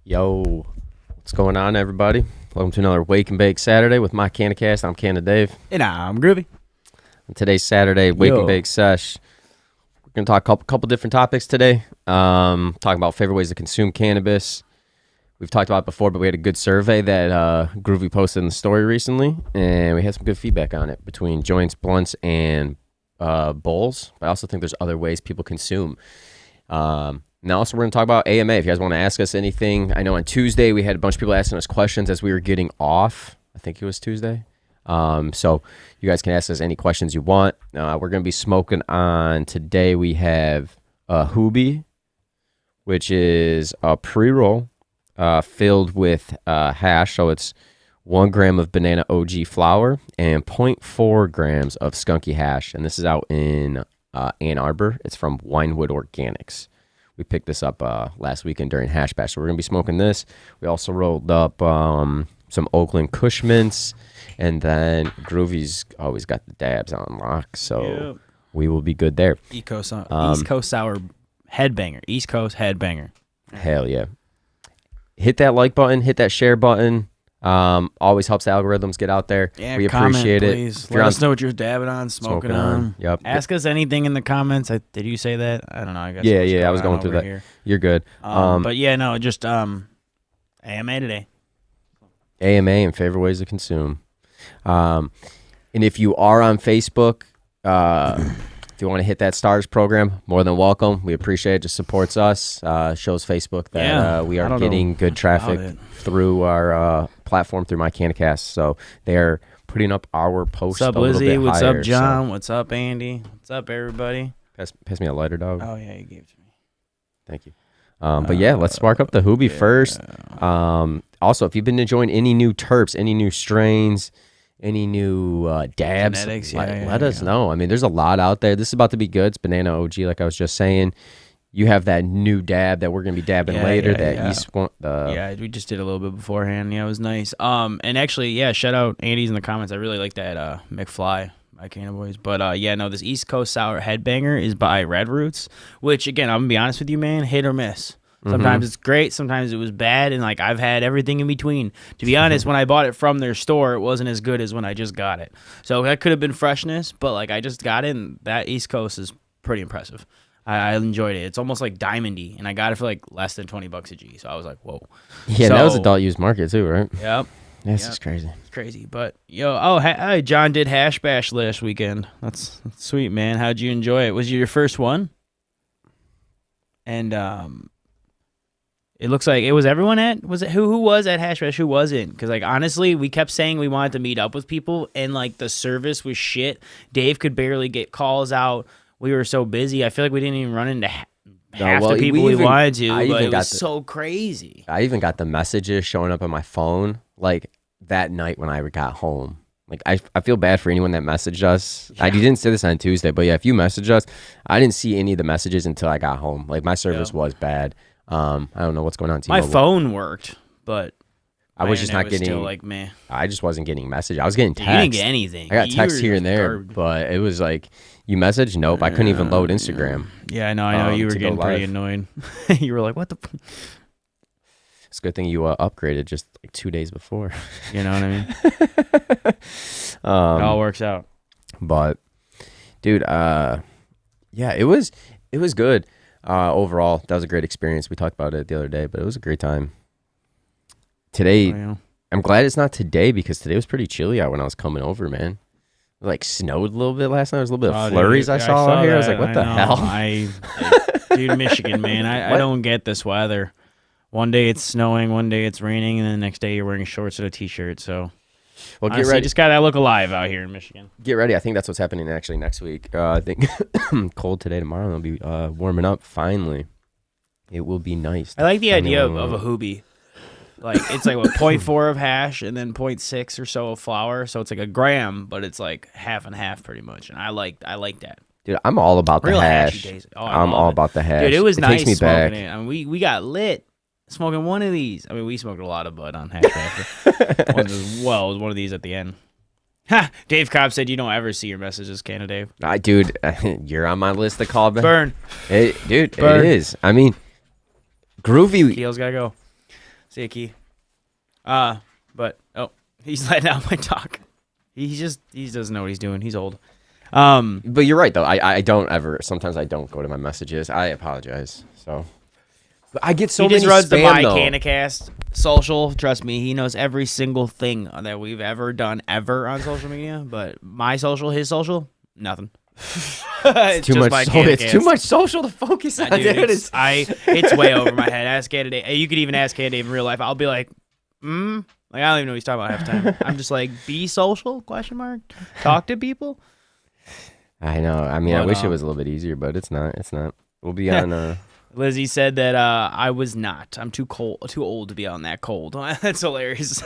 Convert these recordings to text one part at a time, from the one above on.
Yo, what's going on, everybody? Welcome to another Wake and Bake Saturday with Micannacast. I'm Canna Dave. And I'm Groovy. And today's Saturday Wake and Bake Sesh. We're going to talk a couple different topics today. Talking about favorite ways to consume cannabis. We've talked about it before, but we had a good survey that Groovy posted in the story recently, and we had some good feedback on it between joints, blunts, and bowls. But I also think there's other ways people consume. Now, also, we're going to talk about AMA. If you guys want to ask us anything, I know on Tuesday we had a bunch of people asking us questions as we were getting off. I think it was Tuesday. So you guys can ask us any questions you want. We're going to be smoking on today. We have a Hoobie, which is a pre-roll filled with hash. So it's 1 gram of banana OG flower and 0.4 grams of skunky hash. And this is out in Ann Arbor. It's from Winewood Organics. We picked this up last weekend during Hash Bash, so we're going to be smoking this. We also rolled up some Oakland Kush Mints, and then Groovy's always got the dabs on lock, so we will be good there. East Coast Sour headbanger. East Coast headbanger. Hell yeah. Hit that like button, hit that share button. Always helps the algorithms get out there. Yeah, we comment, appreciate it. Please. Let us know what you're dabbing on, smoking on. Yep. Ask us anything in the comments. Did you say that? I don't know. I guess I was going through that. Here. You're good. But yeah, no, just AMA today. AMA and favorite ways to consume. And if you are on Facebook, if you want to hit that stars program, more than welcome. We appreciate it. Just supports us. Shows Facebook that we are getting good traffic through our platform, through Micannacast. So they are putting up our posts a little bit higher. What's up, John? So. What's up, Andy? What's up, everybody? Pass me a lighter, dog. Oh, yeah, you gave it to me. Thank you. But yeah, let's spark up the Hoobie first. Also, if you've been enjoying any new terps, any new strains, any new dabs, genetics, let us know. I mean, there's a lot out there. This is about to be good. It's banana OG, like I was just saying. You have that new dab that we're going to be dabbing later. East one. We just did a little bit beforehand. Yeah, it was nice. And actually, shout out Andy's in the comments. I really like that McFly by Canna Boys. But this East Coast Sour Headbanger is by Red Roots, which, again, I'm going to be honest with you, man, hit or miss. Sometimes it's great. Sometimes it was bad. And, I've had everything in between. To be honest, when I bought it from their store, it wasn't as good as when I just got it. So that could have been freshness. But, I just got it, and that East Coast is pretty impressive. I enjoyed it. It's almost like diamondy, and I got it for less than $20 a G. So I was like, whoa. Yeah, that was adult use market too, right? Yep. This is crazy. It's crazy. But John did Hash Bash last weekend. That's sweet, man. How'd you enjoy it? Was it your first one? And it looks like it was everyone at. Was it who was at Hash Bash? Who wasn't? Because honestly, we kept saying we wanted to meet up with people, and the service was shit. Dave could barely get calls out. We were so busy. I feel like we didn't even run into half the people we wanted to. But it was so crazy. I even got the messages showing up on my phone that night when I got home. I feel bad for anyone that messaged us. Yeah. I didn't say this on Tuesday, but yeah, if you messaged us, I didn't see any of the messages until I got home. My service was bad. I don't know what's going on. My phone worked, but I was just not getting. Still meh. I just wasn't getting messages. I was getting texts. You didn't get anything. I got texts here and there, but it was you messaged? Nope. I couldn't even load Instagram. Yeah, I know. You were getting pretty annoyed. You were like, "What the?" It's a good thing you upgraded just 2 days before. You know what I mean? It all works out. But, dude, it was good. Overall, that was a great experience. We talked about it the other day, but it was a great time. Today, I'm glad it's not today because today was pretty chilly out when I was coming over, man. Like snowed a little bit last night. There was a little bit of flurries I saw out here. I was like, what the hell? Dude, Michigan, man, I don't get this weather. One day it's snowing, one day it's raining, and then the next day you're wearing shorts and a t-shirt. So, well, get ready. Just gotta look alive out here in Michigan. Get ready. I think that's what's happening actually next week. I think cold today, tomorrow. They'll be warming up finally. It will be nice. I like the idea of a hoobie. Like it's like 0.4 of hash and then 0.6 or so of flour, so it's like a gram, but it's like half and half pretty much. And I like that. Dude, I'm all about the hash. I'm all about the hash. Dude, it was nice takes me smoking back. it. I mean, we got lit smoking one of these. I mean, we smoked a lot of bud on hash after. It was one of these at the end. Ha! Dave Cobb said you don't ever see your messages, Canna Dave. Dude, you're on my list to call back. Burn. Dude, Burn. It is. I mean, groovy. Keel's gotta go. See you, Key. But he's letting out my talk. He doesn't know what he's doing. He's old. But you're right though. I don't ever. Sometimes I don't go to my messages. I apologize. So, but I get so many. He just runs the Micannacast social. Trust me, he knows every single thing that we've ever done ever on social media. But my social, his social, nothing. It's too much social to focus on. Dude, it's way over my head. Ask Canna Dave. You could even ask Canna Dave in real life. I'll be like, like I don't even know what he's talking about half the time. I'm just like, be social? ? Talk to people. I know. I mean, I wish it was a little bit easier, but it's not. It's not. We'll be on. Lizzie said that I was not. I'm too old to be on that cold. That's hilarious.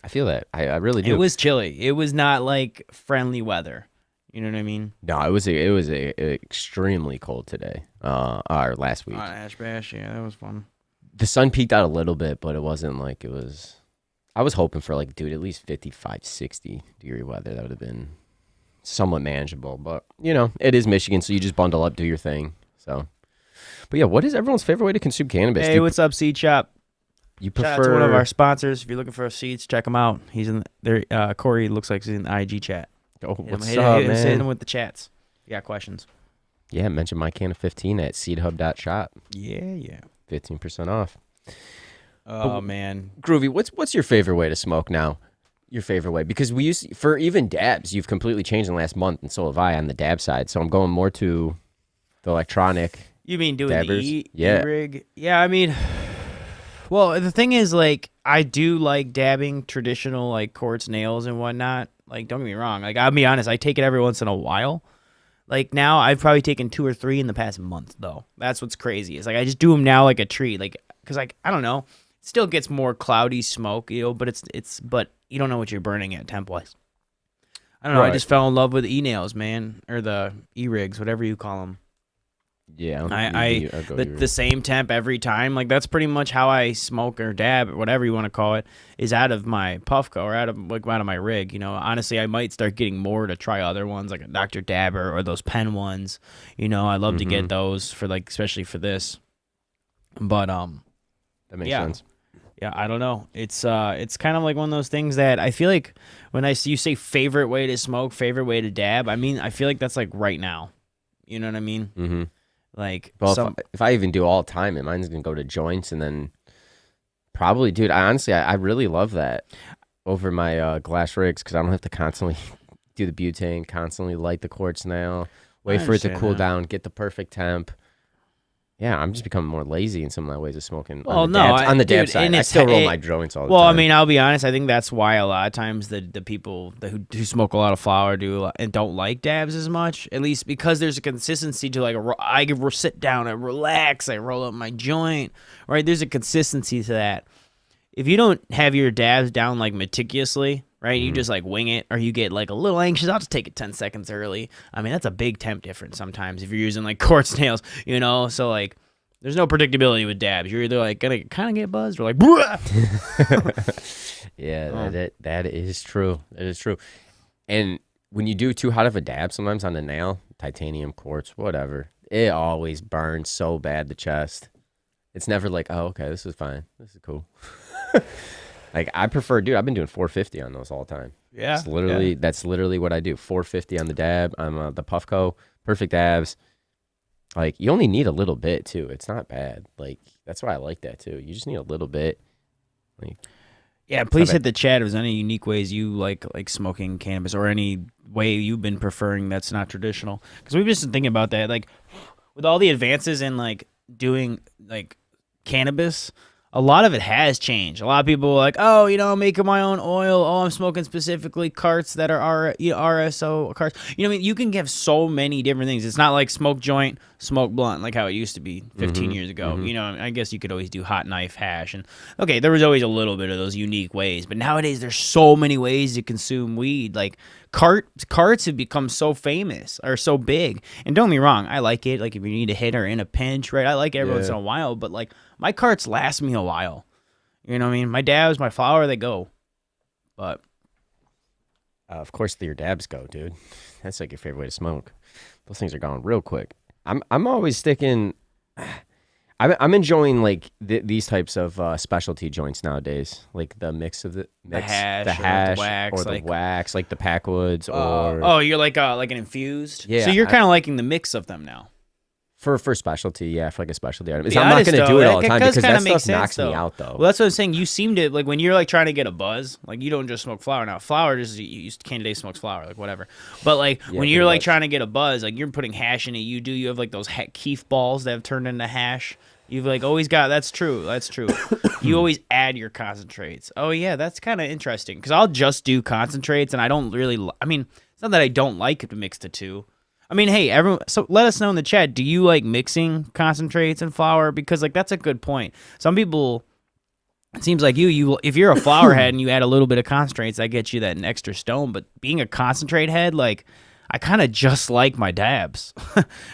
I feel that. I really do. It was chilly. It was not like friendly weather. You know what I mean? No, it was extremely cold today. Or last week. Ash Bash, yeah, that was fun. The sun peaked out a little bit, but it wasn't like it was. I was hoping for like, dude, at least 55, 60 degree weather. That would have been somewhat manageable. But you know, it is Michigan, so you just bundle up, do your thing. So, but yeah, what is everyone's favorite way to consume cannabis? Hey, what's up, Seed Shop? You prefer Shout out to one of our sponsors. If you're looking for seeds, check him out. He's in there. Corey looks like he's in the IG chat. Oh, what's hit up, him, man? Hit him with the chats. You got questions? Yeah, mention Micannacast at seedhub.shop. Yeah. 15% off. Oh, man. Groovy, what's your favorite way to smoke now? Your favorite way? Because we used, for even dabs, you've completely changed in the last month, and so have I on the dab side. So I'm going more to the electronic. You mean doing dabbers? the E-rig? Yeah, I mean, well, the thing is, like, I do like dabbing traditional, like, quartz nails and whatnot. Like, don't get me wrong. Like, I'll be honest, I take it every once in a while. Like, now I've probably taken 2 or 3 in the past month, though. That's what's crazy. It's like, I just do them now like a treat. Like, because, like, I don't know. It still gets more cloudy smoke, you know, but but you don't know what you're burning at temp-wise. I don't know. Right. I just fell in love with e-nails, man. Or the e-rigs, whatever you call them. Yeah, the same temp every time. Like, that's pretty much how I smoke or dab or whatever you want to call it, is out of my Puffco or out of my rig. You know, honestly, I might start getting more to try other ones like a Dr. Dabber or those pen ones. You know, I love to get those for, like, especially for this. But that makes sense. Yeah, I don't know. It's kind of like one of those things that I feel like when you say favorite way to smoke, favorite way to dab, I mean, I feel like that's like right now. You know what I mean? Mm-hmm. Like, well, if I even do all the time, mine's gonna go to joints, and then probably, dude. I really love that over my glass rigs because I don't have to constantly do the butane, constantly light the quartz nail, wait for it to cool down, get the perfect temp. Yeah, I'm just becoming more lazy in some of my ways of smoking. Well, on the dab side, I still roll my joints all the time. Well, I mean, I'll be honest. I think that's why a lot of times the people who smoke a lot of flower and don't like dabs as much, at least because there's a consistency to, like, I can sit down and relax. I roll up my joint, right? There's a consistency to that. If you don't have your dabs down, like, meticulously, right? You just, like, wing it, or you get, like, a little anxious. I'll just take it 10 seconds early. I mean, that's a big temp difference sometimes if you're using, like, quartz nails, you know? So, like, there's no predictability with dabs. You're either, like, gonna kind of get buzzed or, like, yeah, that is true. That is true. And when you do too hot of a dab, sometimes on the nail, titanium, quartz, whatever, it always burns so bad the chest. It's never like, oh, okay, this is fine. This is cool. Like, I prefer, dude, I've been doing 450 on those all the time. Yeah. That's literally what I do. 450 on the dab. I'm the Puffco, perfect dabs. Like, you only need a little bit, too. It's not bad. Like, that's why I like that, too. You just need a little bit. Like, Yeah, please hit the chat if there's any unique ways you like smoking cannabis or any way you've been preferring that's not traditional. Because we've just been thinking about that. Like, with all the advances in, like, doing, like, cannabis, a lot of it has changed. A lot of people are like, oh, I'm making my own oil. Oh, I'm smoking specifically carts that are RSO carts. I mean, you can have so many different things. It's not like smoke joint, smoke blunt, like how it used to be 15 years ago. I guess you could always do hot knife, hash. And, okay, there was always a little bit of those unique ways. But nowadays, there's so many ways to consume weed. Like, carts have become so famous or so big. And don't get me wrong, I like it. Like, if you need a hit or in a pinch, right? I like it every once in a while. But, like, my carts last me a while. You know what I mean? My dabs, my flower, they go. But of course, your dabs go, dude. That's like your favorite way to smoke. Those things are going real quick. I'm always sticking. I'm enjoying like these types of specialty joints nowadays, like the mix of the hash, or the wax, like the Packwoods, or you're like an infused. Yeah, so you're kind of liking the mix of them now. For specialty, yeah, for like a specialty item. I'm not going to do it all the time because that stuff knocks me out, though. Well, that's what I'm saying. You seem to, like, when you're, like, trying to get a buzz, like, you don't just smoke flower now. Flower just, Canada smokes flower, like, whatever. But, like, when you're, like, trying to get a buzz, like, you're putting hash in it. You have, like, those keef balls that have turned into hash. You've, like, always got, that's true. You always add your concentrates. Oh, yeah, that's kind of interesting. Because I'll just do concentrates, and I don't really, it's not that I don't like to mix the two. I mean, hey, everyone. So let us know in the chat. Do you like mixing concentrates and flour? Because, like, that's a good point. Some people, it seems like you if you're a flour head and you add a little bit of concentrates, that gets you that extra stone. But being a concentrate head, like, I kind of just like my dabs,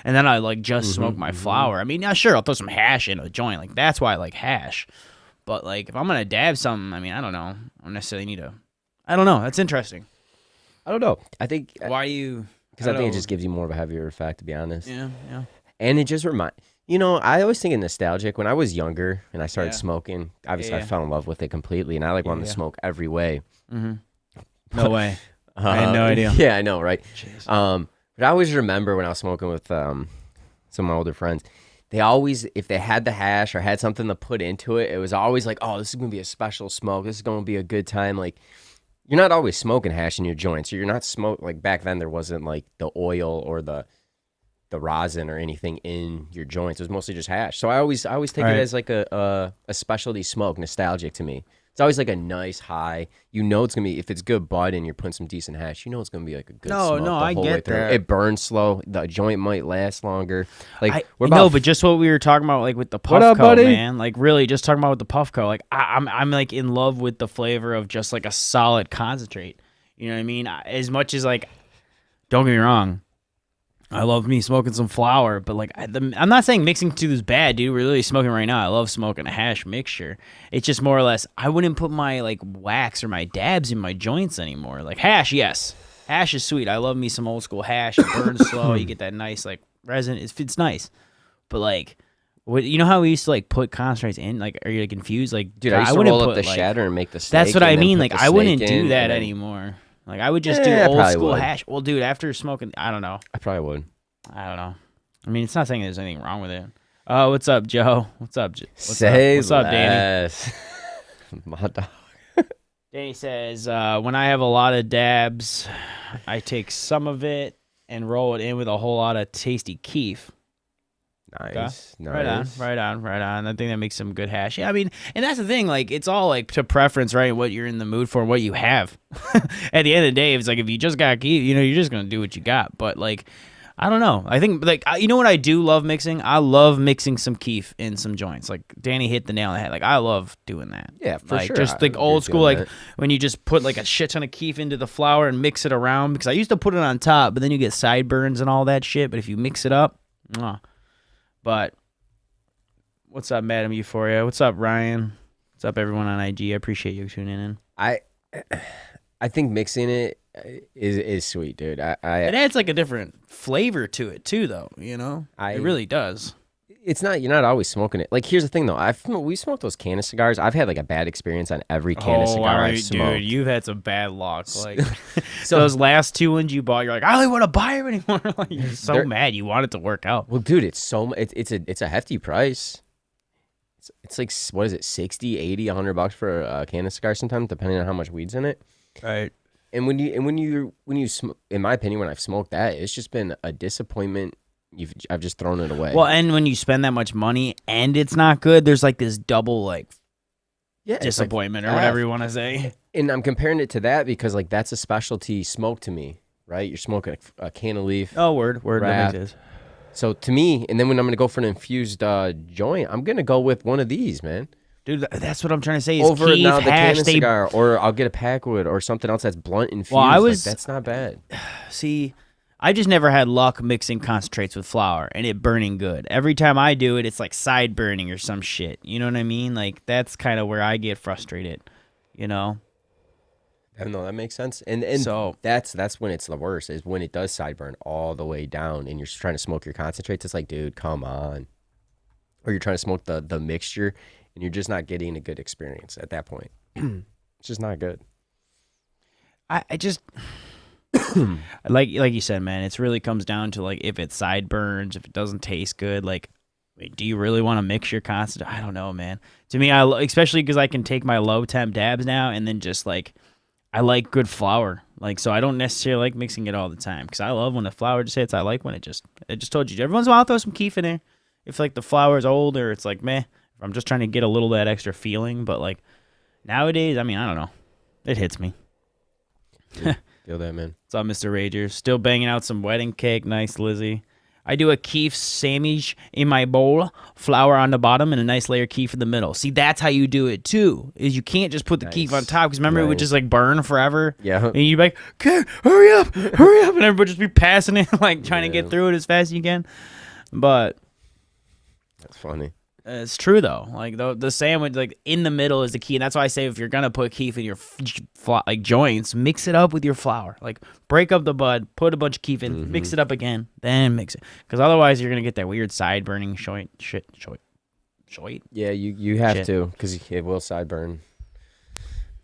and then I like just smoke my flour. I mean, yeah, sure, I'll throw some hash in a joint. Like, that's why I like hash. But, like, if I'm gonna dab something, I mean, I don't know. I don't necessarily need to. I don't know. That's interesting. I don't know. I think why you. Because I think it just gives you more of a heavier effect, to be honest. Yeah. And it just I always think of nostalgic. When I was younger and I started smoking, obviously I fell in love with it completely, and I wanted to smoke every way. No way. I had no idea. Yeah, I know, right? But I always remember when I was smoking with some of my older friends, they always, if they had the hash or had something to put into it, it was always like, oh, this is going to be a special smoke. This is going to be a good time. Like, you're not always smoking hash in your joints. So you're not like back then there wasn't like the oil or the rosin or anything in your joints. It was mostly just hash. So I always take it as like a specialty smoke, nostalgic to me. It's always like a nice high. You know it's going to be, if it's good bud and you're putting some decent hash, you know it's going to be like a good smoke the I whole get way through. that. It burns slow. The joint might last longer. Like but just what we were talking about, like with the Puffco, man. Like really, just talking about with the Puffco. Like I'm like in love with the flavor of just like a solid concentrate. You know what I mean? As much as like, don't get me wrong, I love me smoking some flour, but like I'm not saying mixing two is bad, dude. We're literally smoking right now. I love smoking a hash mixture. It's just more or less I wouldn't put my like wax or my dabs in my joints anymore. Like hash, yes, hash is sweet. I love me some old school hash. It burns slow. You get that nice like resin. It's nice, but like. You know how we used to like put concentrates in? Like, are you like confused? Like, dude, I used to roll up the shatter and make the snake. That's what I mean. Like, I wouldn't do that anymore. Like, I would just do old school hash. Well, dude, after smoking, I don't know. I probably would. I don't know. I mean, it's not saying there's anything wrong with it. Oh, what's up, Joe? What's up? What's up, Danny? My dog. Danny says, when I have a lot of dabs, I take some of it and roll it in with a whole lot of tasty keef. Nice. Right on. I think that makes some good hash. Yeah, I mean, and that's the thing. Like, it's all like to preference, right? What you're in the mood for, what you have. At the end of the day, it's like if you just got keef, you're just gonna do what you got. But like, I don't know. I think like you know what I do love mixing? I love mixing some keef in some joints. Like Danny hit the nail on the head. Like I love doing that. Yeah, for like, sure. Just like old school, like when you just put like a shit ton of keef into the flour and mix it around. Because I used to put it on top, but then you get sideburns and all that shit. But if you mix it up, But what's up, Madam Euphoria? What's up, Ryan? What's up, everyone on IG? I appreciate you tuning in. I think mixing it is sweet, dude. It adds like a different flavor to it too, though. It really does. It's not, you're not always smoking it. Like, here's the thing, though. We smoked those Canna cigars. I've had, like, a bad experience on every Canna cigar I've smoked. Dude, you've had some bad luck. Like, so those last two ones you bought, you're like, I don't even want to buy them anymore. Like, you're so mad. You want it to work out. Well, dude, it's a hefty price. It's like, what is it, 60, 80, $100 for a can of cigar sometimes, depending on how much weed's in it. Right. And when you in my opinion, when I've smoked that, it's just been a disappointment. I've just thrown it away. Well, and when you spend that much money and it's not good, there's like this double disappointment or whatever you want to say. And I'm comparing it to that because like that's a specialty smoke to me, right? You're smoking a can of leaf. Oh, word. That makes sense. So to me, and then when I'm gonna go for an infused joint, I'm gonna go with one of these, man. Dude, that's what I'm trying to say. Is over now the can of cigar, or I'll get a packwood or something else that's blunt infused. Well, that's not bad. See, I just never had luck mixing concentrates with flour and it burning good. Every time I do it, it's like side burning or some shit. You know what I mean? Like that's kind of where I get frustrated. You know. No, that makes sense. And so that's when it's the worst, is when it does sideburn all the way down and you're trying to smoke your concentrates. It's like, dude, come on. Or you're trying to smoke the mixture and you're just not getting a good experience at that point. It's just not good. I just like you said, man, it really comes down to like if it sideburns, if it doesn't taste good, like wait, do you really want to mix your concentrate? I don't know, man. To me, especially because I can take my low temp dabs now and then just like I like good flour, like so I don't necessarily like mixing it all the time because I love when the flour just hits. I like when it just told you every once in a while I'll throw some keef in there if like the flour is old or it's like meh. If I'm just trying to get a little that extra feeling, but like nowadays, I mean I don't know, it hits me. Feel that, man. What's up, Mr. Rager? Still banging out some wedding cake, nice Lizzie. I do a keef sandwich in my bowl, flour on the bottom, and a nice layer of keef in the middle. See, that's how you do it, too, is you can't just put the keef on top, because remember, it would just, like, burn forever? Yeah. And you'd be like, okay, hurry up, and everybody would just be passing it, like, trying to get through it as fast as you can. But that's funny. It's true, though. Like, the sandwich, like, in the middle is the key, and that's why I say if you're going to put keef in your, like, joints, mix it up with your flour. Like, break up the bud, put a bunch of keef in, mix it up again, then mix it. Because otherwise, you're going to get that weird side-burning joint. Yeah, you have to, because it will side-burn.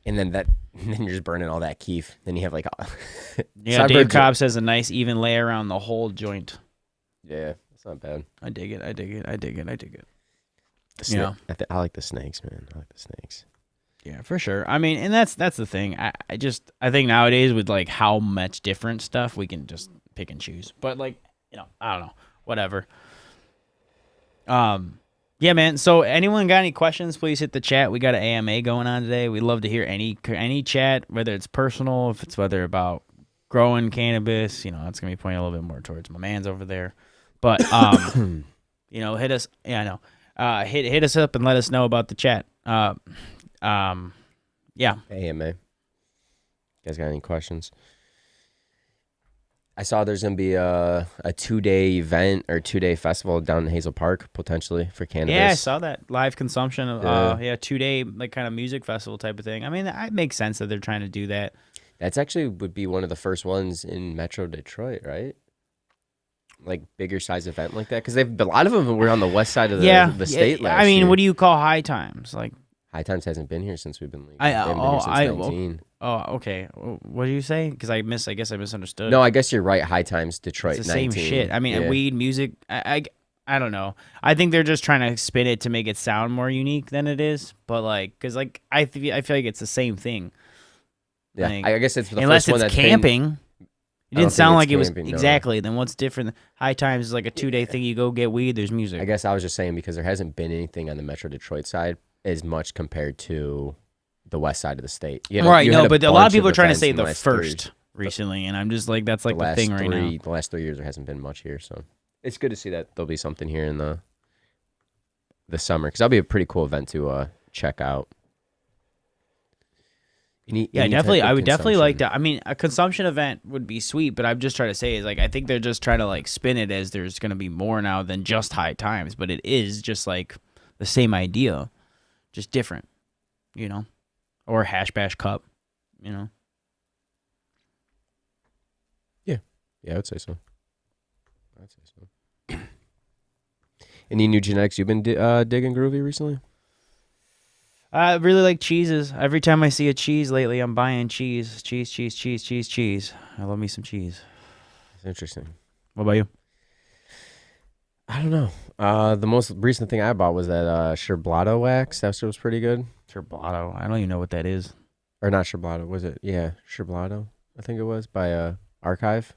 And then you're just burning all that keef. Then you have, like... yeah, Dave Cobb says a nice, even layer around the whole joint. Yeah, that's not bad. I dig it. I like the snakes, man. I like the snakes. Yeah, for sure. I mean, and that's the thing. I think nowadays with like how much different stuff we can just pick and choose. But like, I don't know, whatever. Yeah, man. So anyone got any questions? Please hit the chat. We got an AMA going on today. We'd love to hear any chat, whether it's personal, if it's whether about growing cannabis. It's gonna be pointing a little bit more towards my man's over there. But hit us. Yeah, I know. Hit us up and let us know about the chat. Yeah. AMA. You guys got any questions? I saw there's gonna be a 2-day event or 2-day festival down in Hazel Park potentially for cannabis. Yeah, I saw that live consumption of 2-day like kind of music festival type of thing. I mean, it makes sense that they're trying to do that. That's actually would be one of the first ones in Metro Detroit, right? Like bigger size event like that, because a lot of them were on the west side of the state last year. I mean, what do you call High Times? Like High Times hasn't been here since we've been leaving. Okay. What do you say? Because I guess I misunderstood. No, I guess you're right. High Times Detroit. It's the same shit. I mean, weed music. I don't know. I think they're just trying to spin it to make it sound more unique than it is. But like, because like I feel like it's the same thing. Yeah, like, I guess it's the unless first one it's camping. It didn't sound like it was camping, exactly. No. Then what's different? High Times is like a 2-day thing. You go get weed. There's music. I guess I was just saying because there hasn't been anything on the Metro Detroit side as much compared to the west side of the state. Right. No, but a lot of people are trying to say the first recently, and I'm just like, that's like the thing right now. The last 3 years there hasn't been much here, so it's good to see that there'll be something here in the summer, because that'll be a pretty cool event to check out. Definitely. I would definitely like that. I mean, a consumption event would be sweet, but I'm just trying to say is like I think they're just trying to like spin it as there's going to be more now than just High Times, but it is just like the same idea, just different, or Hash Bash Cup, Yeah, I would say so. Any new genetics you've been digging groovy recently? I really like cheeses. Every time I see a cheese lately, I'm buying cheese. Cheese. I love me some cheese. That's interesting. What about you? I I don't know. The most recent thing I bought was that Sherblato wax. That shit was pretty good. Sherblato. I don't even know what that is. Or not Sherblato. Was it? Yeah, Sherblato. I think it was by Archive.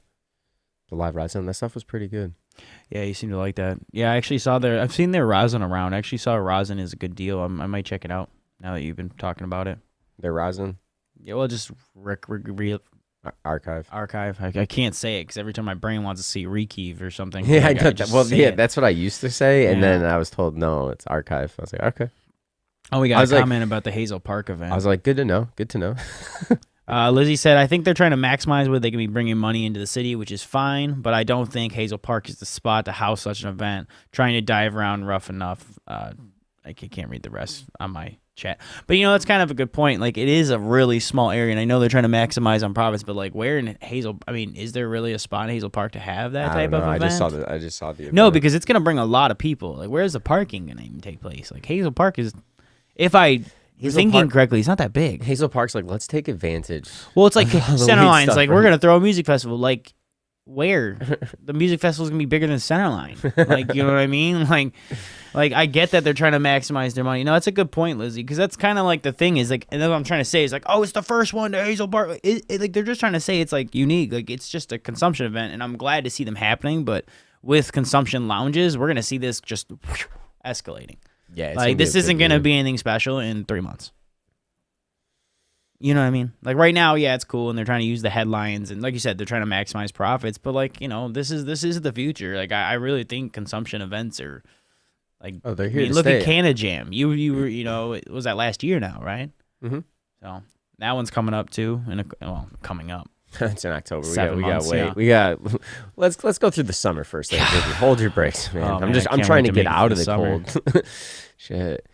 The live resin. That stuff was pretty good. Yeah, you seem to like that. Yeah, I actually saw I've seen their rosin around. I actually saw rosin is a good deal. I might check it out now that you've been talking about it. Their rosin? Yeah, well, just Archive. I can't say it because every time my brain wants to see Rekeeve or something. Yeah, like, I know that. Well, yeah, that's what I used to say, and then I was told no, it's Archive. I was like, okay. Oh, we got a comment about the Hazel Park event. I was like, good to know. Good to know. Lizzie said, I think they're trying to maximize where they can be bringing money into the city, which is fine, but I don't think Hazel Park is the spot to house such an event. Trying to dive around rough enough. I can't read the rest on my chat. But, that's kind of a good point. Like, it is a really small area, and I know they're trying to maximize on profits, but, like, where in Hazel... I mean, is there really a spot in Hazel Park to have that type of event? I just saw the event. No, because it's going to bring a lot of people. Like, where's the parking going to even take place? Like, Hazel Park is... If I... Thinking correctly, it's not that big. Hazel Park's like, let's take advantage. Well, it's like Centerline's like, we're going to throw a music festival. Like, where? The music festival's going to be bigger than Centerline. Like, you know what I mean? Like I get that they're trying to maximize their money. No, that's a good point, Lizzie, because that's kind of like the thing is, like, and that's what I'm trying to say is like, oh, it's the first one to Hazel Park. Like, they're just trying to say it's, like, unique. Like, it's just a consumption event, and I'm glad to see them happening, but with consumption lounges, we're going to see this just escalating. Yeah, like this isn't going to be anything special in 3 months. You know what I mean? Like right now, yeah, it's cool, and they're trying to use the headlines, and like you said, they're trying to maximize profits. But like this is the future. Like I really think consumption events are like. Oh, they're here to look stay. at Canna Jam. You were it was that last year now, right? Mm-hmm. So that one's coming up too, coming up. It's in October. 7 months, wait. yeah. We got. Let's go through the summer first. Hold your brakes, man. Oh, man, I'm trying to get make out of the summer. cold. Shit.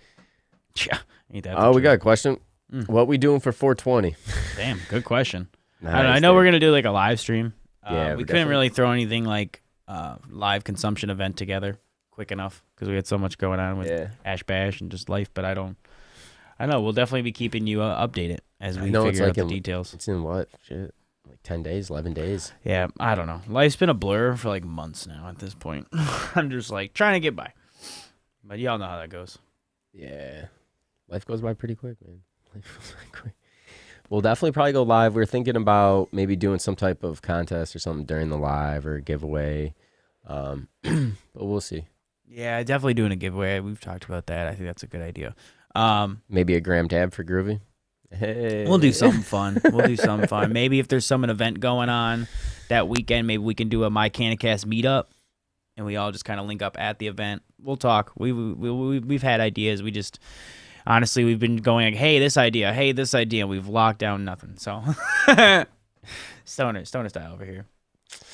Yeah. Ain't that Oh, we got a question. What we doing for 420? Damn, good question. Nice, I know we're gonna do like a live stream. Yeah, we couldn't really throw anything like live consumption event together quick enough because we had so much going on with Ash Bash and just life. But I know we'll definitely be keeping you updated as we figure out the details. It's in what? Shit. Like 10 days, 11 days. Yeah, I don't know. Life's been a blur for like months now at this point. I'm just like trying to get by. But y'all know how that goes. Yeah. Life goes by pretty quick, man. Life goes by quick. We'll definitely probably go live. We're thinking about maybe doing some type of contest or something during the live or giveaway. But we'll see. Yeah, definitely doing a giveaway. We've talked about that. I think that's a good idea. Maybe a gram tab for Groovy. Hey. We'll do something fun. Maybe if there's some event going on that weekend, maybe we can do a Micannacast meetup, and we all just kind of link up at the event. We'll talk. We've had ideas. We just honestly we've been going like, hey, this idea, and we've locked down nothing. So stoner style over here.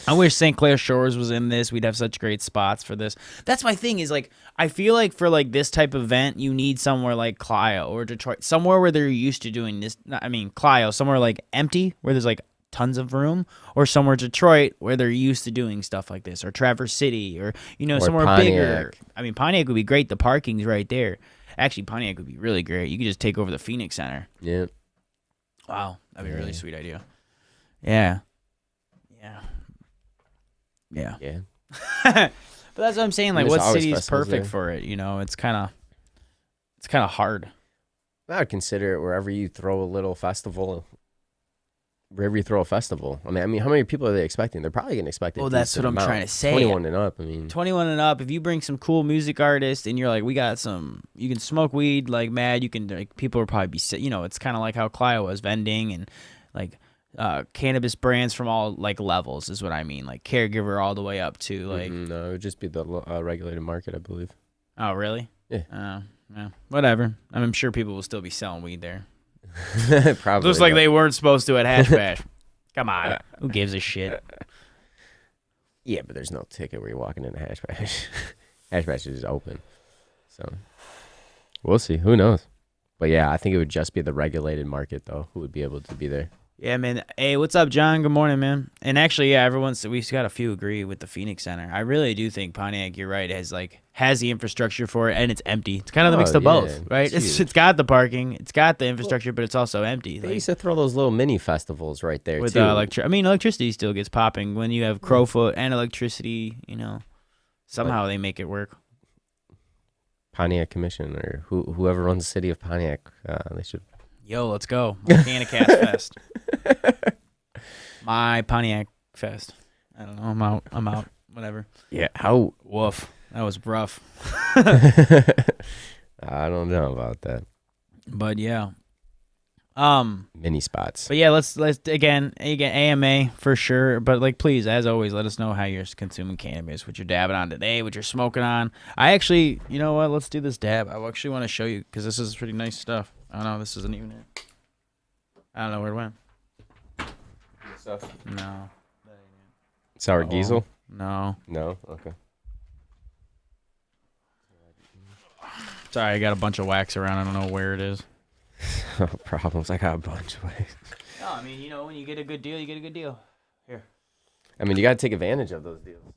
I wish St. Clair Shores was in this. We'd have such great spots for this. That's my thing is like I feel like for like this type of event, you need somewhere like Clio or Detroit, somewhere where they're used to doing this. I mean, Clio, somewhere like empty where there's like tons of room, or somewhere Detroit where they're used to doing stuff like this, or Traverse City, or somewhere Pontiac. bigger. I mean, Pontiac would be great. The parking's right there. Actually, Pontiac would be really great. You could just take over the Phoenix Center. Yeah. Wow, that'd be a really sweet idea. Yeah. But that's what I'm saying. Like, what city is perfect for it? It's kind of hard. I would consider it wherever you throw a little festival. Wherever you throw a festival. I mean, how many people are they expecting? They're probably going to expect. Well, that's what I'm trying to say. 21 and up. I mean, 21 and up. If you bring some cool music artists and you're like, we got some, you can smoke weed like mad. You can like people will probably be, it's kind of like how Clio was vending and like. Cannabis brands from all like levels is what I mean, like Caregiver all the way up to like. No, it would just be the regulated market, I believe. Oh, really? Yeah. Yeah. Whatever. I'm sure people will still be selling weed there. Probably. Looks like they weren't supposed to at Hash Bash. Come on. Who gives a shit? Yeah, but there's no ticket where you're walking into Hash Bash. Hash Bash is open, so we'll see. Who knows? But yeah, I think it would just be the regulated market though who would be able to be there. Yeah, man. Hey, what's up, John? Good morning, man. And actually, yeah, we've got a few agree with the Phoenix Center. I really do think Pontiac, you're right, has the infrastructure for it, and it's empty. It's kind of the mix of both, right? It's got the parking, it's got the infrastructure, but it's also empty. They used to throw those little mini festivals right there with too. Electricity still gets popping when you have Crowfoot and electricity. Somehow they make it work. Pontiac Commission or whoever runs the city of Pontiac, they should. Yo, let's go. Micannacast Fest. My Pontiac Fest. I don't know. I'm out. Whatever. Yeah. How? Woof. That was rough. I don't know about that. But yeah. Mini spots. But yeah, let's again AMA for sure. But like, please, as always, let us know how you're consuming cannabis, what you're dabbing on today, what you're smoking on. I actually, you know what? Let's do this dab. I actually want to show you because this is pretty nice stuff. I don't know. This isn't even it. I don't know where it went. Stuff. No. Sour Diesel? No. No? Okay. Sorry, I got a bunch of wax around. I don't know where it is. No problems. I got a bunch of ways. No, I mean, when you get a good deal, you get a good deal. Here. I mean, you got to take advantage of those deals.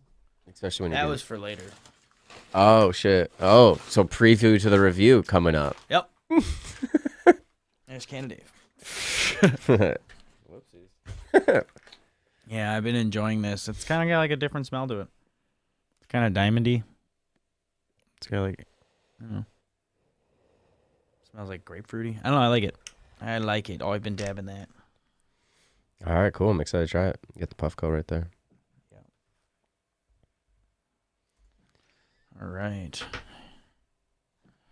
Especially when that was for later. Oh, shit. Oh, so preview to the review coming up. Yep. There's Canada. Whoopsies. Yeah, I've been enjoying this. It's kind of got like a different smell to it. It's kind of diamondy. It's got like, I don't know. Smells like grapefruity. I don't know. I like it. I like it. Oh, I've been dabbing that. All right, cool. I'm excited to try it. Get the Puffco right there. Yeah. All right.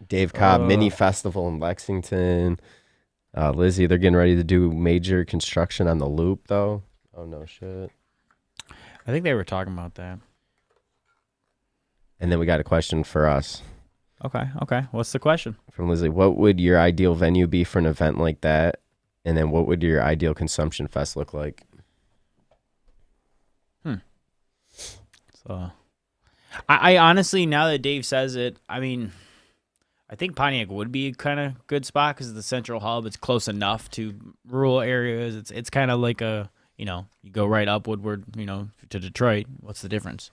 Dave Cobb Mini Festival in Lexington. Lizzie, they're getting ready to do major construction on the loop, though. Oh, no shit. I think they were talking about that. And then we got a question for us. Okay. What's the question? From Lizzie. What would your ideal venue be for an event like that? And then what would your ideal consumption fest look like? So, I honestly, now that Dave says it, I mean, I think Pontiac would be a kind of good spot because it's the central hub. It's close enough to rural areas. It's kind of like a, you go right up Woodward, to Detroit. What's the difference?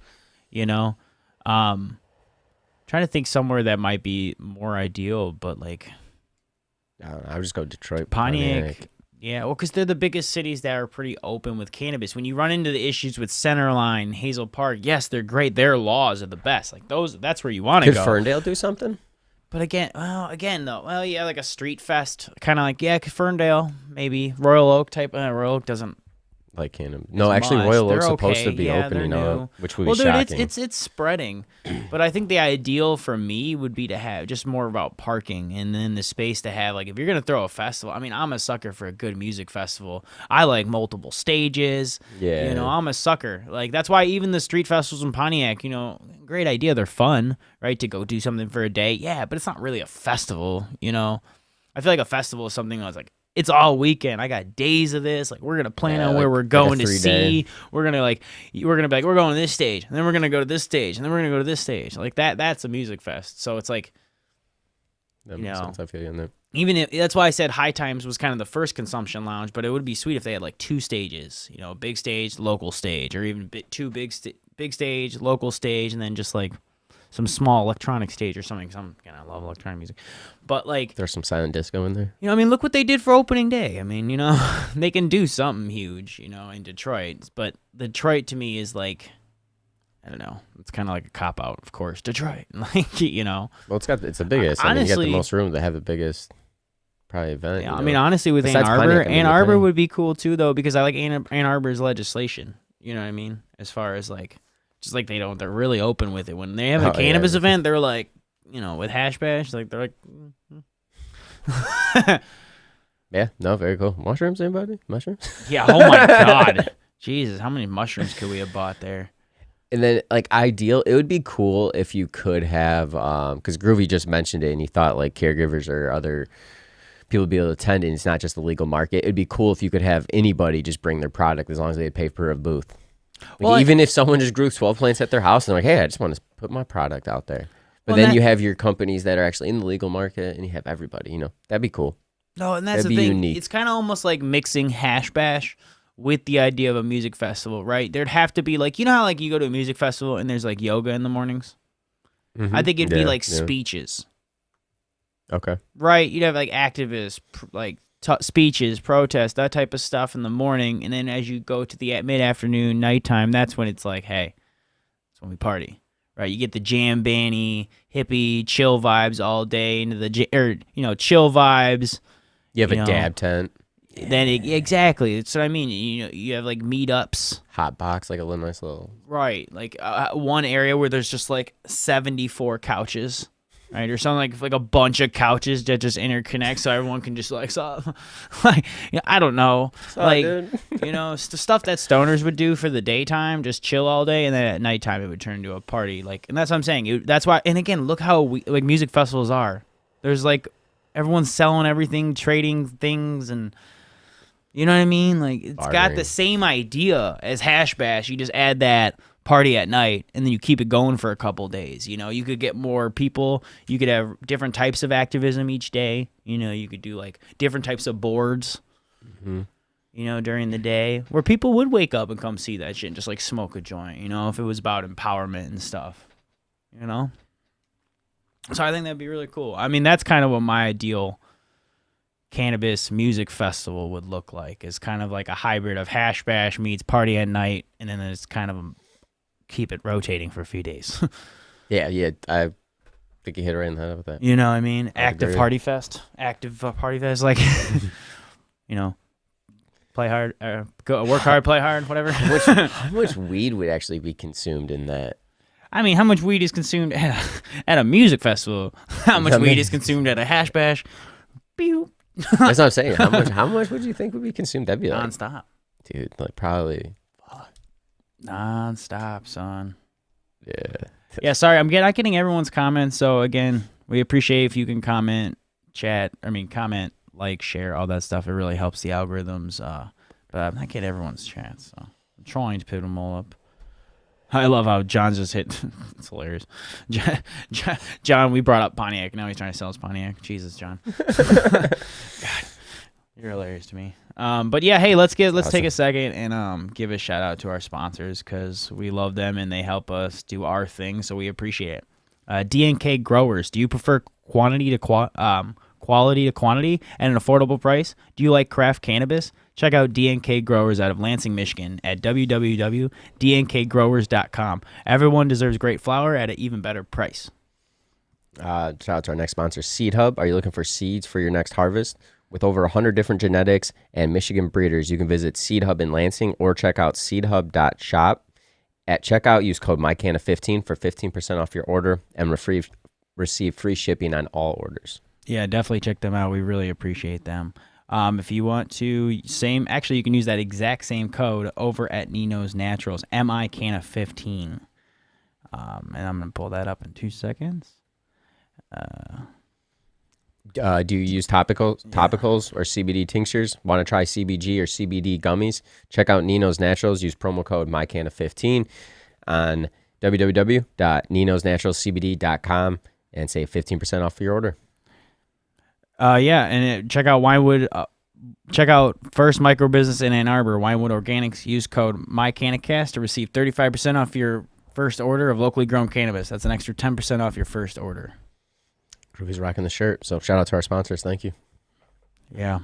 Trying to think somewhere that might be more ideal, but like, I don't know, I would just go Detroit. Pontiac. Yeah, well, because they're the biggest cities that are pretty open with cannabis. When you run into the issues with Centerline, Hazel Park, yes, they're great. Their laws are the best. Like that's where you want to go. Could Ferndale do something? But again, yeah, like a street fest, kind of like, yeah, Ferndale, maybe Royal Oak type. Royal Oak doesn't like cannabis. No, actually, Royal Oak's supposed to be yeah, open, which would be dude, shocking. It's spreading. But I think the ideal for me would be to have just more about parking and then the space to have, like, if you're going to throw a festival, I mean, I'm a sucker for a good music festival. I like multiple stages. Yeah. I'm a sucker. Like, that's why even the street festivals in Pontiac, great idea. They're fun, right, to go do something for a day. Yeah, but it's not really a festival, I feel like a festival is something that's like, it's all weekend. I got days of this. Like, we're gonna plan on where we're going to see. We're gonna be like, we're going to this stage, and then we're gonna go to this stage, and then we're gonna go to this stage. Like that. That's a music fest. So it's like, that makes sense. I feel you in there. Even if that's why I said High Times was kind of the first consumption lounge, but it would be sweet if they had like two stages. Big stage, local stage, or even two big stage, local stage, and then just like some small electronic stage or something. Cause I love electronic music, but like there's some silent disco in there. Look what they did for opening day. I mean, they can do something huge, in Detroit. But Detroit to me is like, I don't know. It's kind of like a cop out, of course. Detroit, like Well, it's the biggest. Honestly, you got the most room to have the biggest probably event. Yeah, I mean, honestly, with Ann Arbor would be cool too, though, because I like Ann Arbor's legislation. You know what I mean? As far as like. Just like they're really open with it. When they have a cannabis event, they're like, with hash bash, like they're like, yeah, no, very cool. Mushrooms, anybody? Mushrooms? Yeah. Oh my God, Jesus, how many mushrooms could we have bought there? And then, like, ideal, it would be cool if you could have, because Groovy just mentioned it, and he thought like caregivers or other people would be able to attend, and it's not just the legal market. It'd be cool if you could have anybody just bring their product as long as they pay per a booth. Like, even if someone just grew 12 plants at their house and they're like, hey, I just want to put my product out there. But then you have your companies that are actually in the legal market and you have everybody, that'd be cool. No, and that's the thing. Unique. It's kind of almost like mixing hash bash with the idea of a music festival, right? There'd have to be like, how like you go to a music festival and there's like yoga in the mornings? Mm-hmm. I think it'd be like speeches. Okay. Right? You'd have like activists, like speeches, protests, that type of stuff in the morning, and then as you go to the mid-afternoon, nighttime, that's when it's like, hey, that's when we party, right? You get the jam bandy, hippie, chill vibes all day into the chill vibes. You have a dab tent. Then exactly, that's what I mean. You have like meetups, hot box, like a little nice little right? Like one area where there's just like 74 couches, right, or something like a bunch of couches that just interconnect, so everyone can just like I don't know, the stuff that stoners would do for the daytime, just chill all day, and then at nighttime it would turn into a party. Like, and that's what I'm saying. That's why. And again, look how music festivals are. There's like everyone's selling everything, trading things, and. You know what I mean? Like, it's got the same idea as Hash Bash. You just add that party at night, and then you keep it going for a couple days. You could get more people. You could have different types of activism each day. You could do, like, different types of boards, during the day, where people would wake up and come see that shit and just, like, smoke a joint, if it was about empowerment and stuff, So I think that'd be really cool. I mean, that's kind of what my ideal cannabis music festival would look like. Is kind of like a hybrid of Hash Bash meets party at night, and then it's kind of keep it rotating for a few days. yeah, I think you hit it right in the head with that. You know what I mean? Active party fest, like play hard, work hard, play hard, whatever. How much weed would actually be consumed in that? I mean, how much weed is consumed at a music festival? How much weed is consumed at a Hash Bash? Pew. That's what I'm saying. How much would you think would be consumed? That'd be like nonstop, dude. Like probably nonstop, son. Yeah. Sorry, I'm not getting everyone's comments. So again, we appreciate if you can comment, comment, like, share, all that stuff. It really helps the algorithms. But I'm not getting everyone's chats. So I'm trying to put them all up. I love how John's just hit. It's hilarious. John, we brought up Pontiac. Now he's trying to sell his Pontiac. Jesus, John. God, you're hilarious to me. But yeah, hey, let's take a second and give a shout out to our sponsors, because we love them and they help us do our thing, so we appreciate it. DNK Growers. Do you prefer quality to quantity at an affordable price? Do you like craft cannabis? Check out DNK Growers out of Lansing, Michigan at www.dnkgrowers.com. Everyone deserves great flower at an even better price. Shout out to our next sponsor, Seed Hub. Are you looking for seeds for your next harvest? With over 100 different genetics and Michigan breeders, you can visit Seed Hub in Lansing or check out seedhub.shop. At checkout, use code MyCanna15 for 15% off your order and receive free shipping on all orders. Yeah, definitely check them out. We really appreciate them. If you want to, you can use that exact same code over at Nino's Naturals, Micannacast15. And I'm going to pull that up in 2 seconds. Do you use topicals or CBD tinctures? Want to try CBG or CBD gummies? Check out Nino's Naturals. Use promo code MyCanna15 on www.ninosnaturalcbd.com and save 15% off your order. Check out Winewood. Check out First Micro Business in Ann Arbor, Winewood Organics. Use code Micannacast to receive 35% off your first order of locally grown cannabis. That's an extra 10% off your first order. Groovy's rocking the shirt, so shout out to our sponsors. Thank you. Yeah.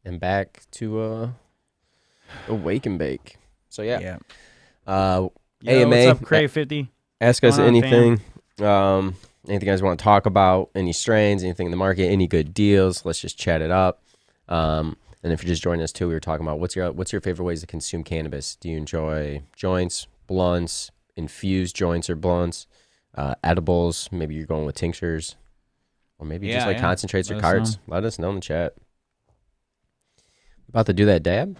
And back to Wake and Bake. So yeah. AMA. What's up, Crave 50? Ask us anything. Anything you guys want to talk about, any strains, anything in the market, any good deals, let's just chat it up. And if you're just joining us too, we were talking about what's your favorite ways to consume cannabis? Do you enjoy joints, blunts, infused joints or blunts, edibles? Maybe you're going with tinctures, or maybe just concentrates or carts. Let us know in the chat. About to do that dab?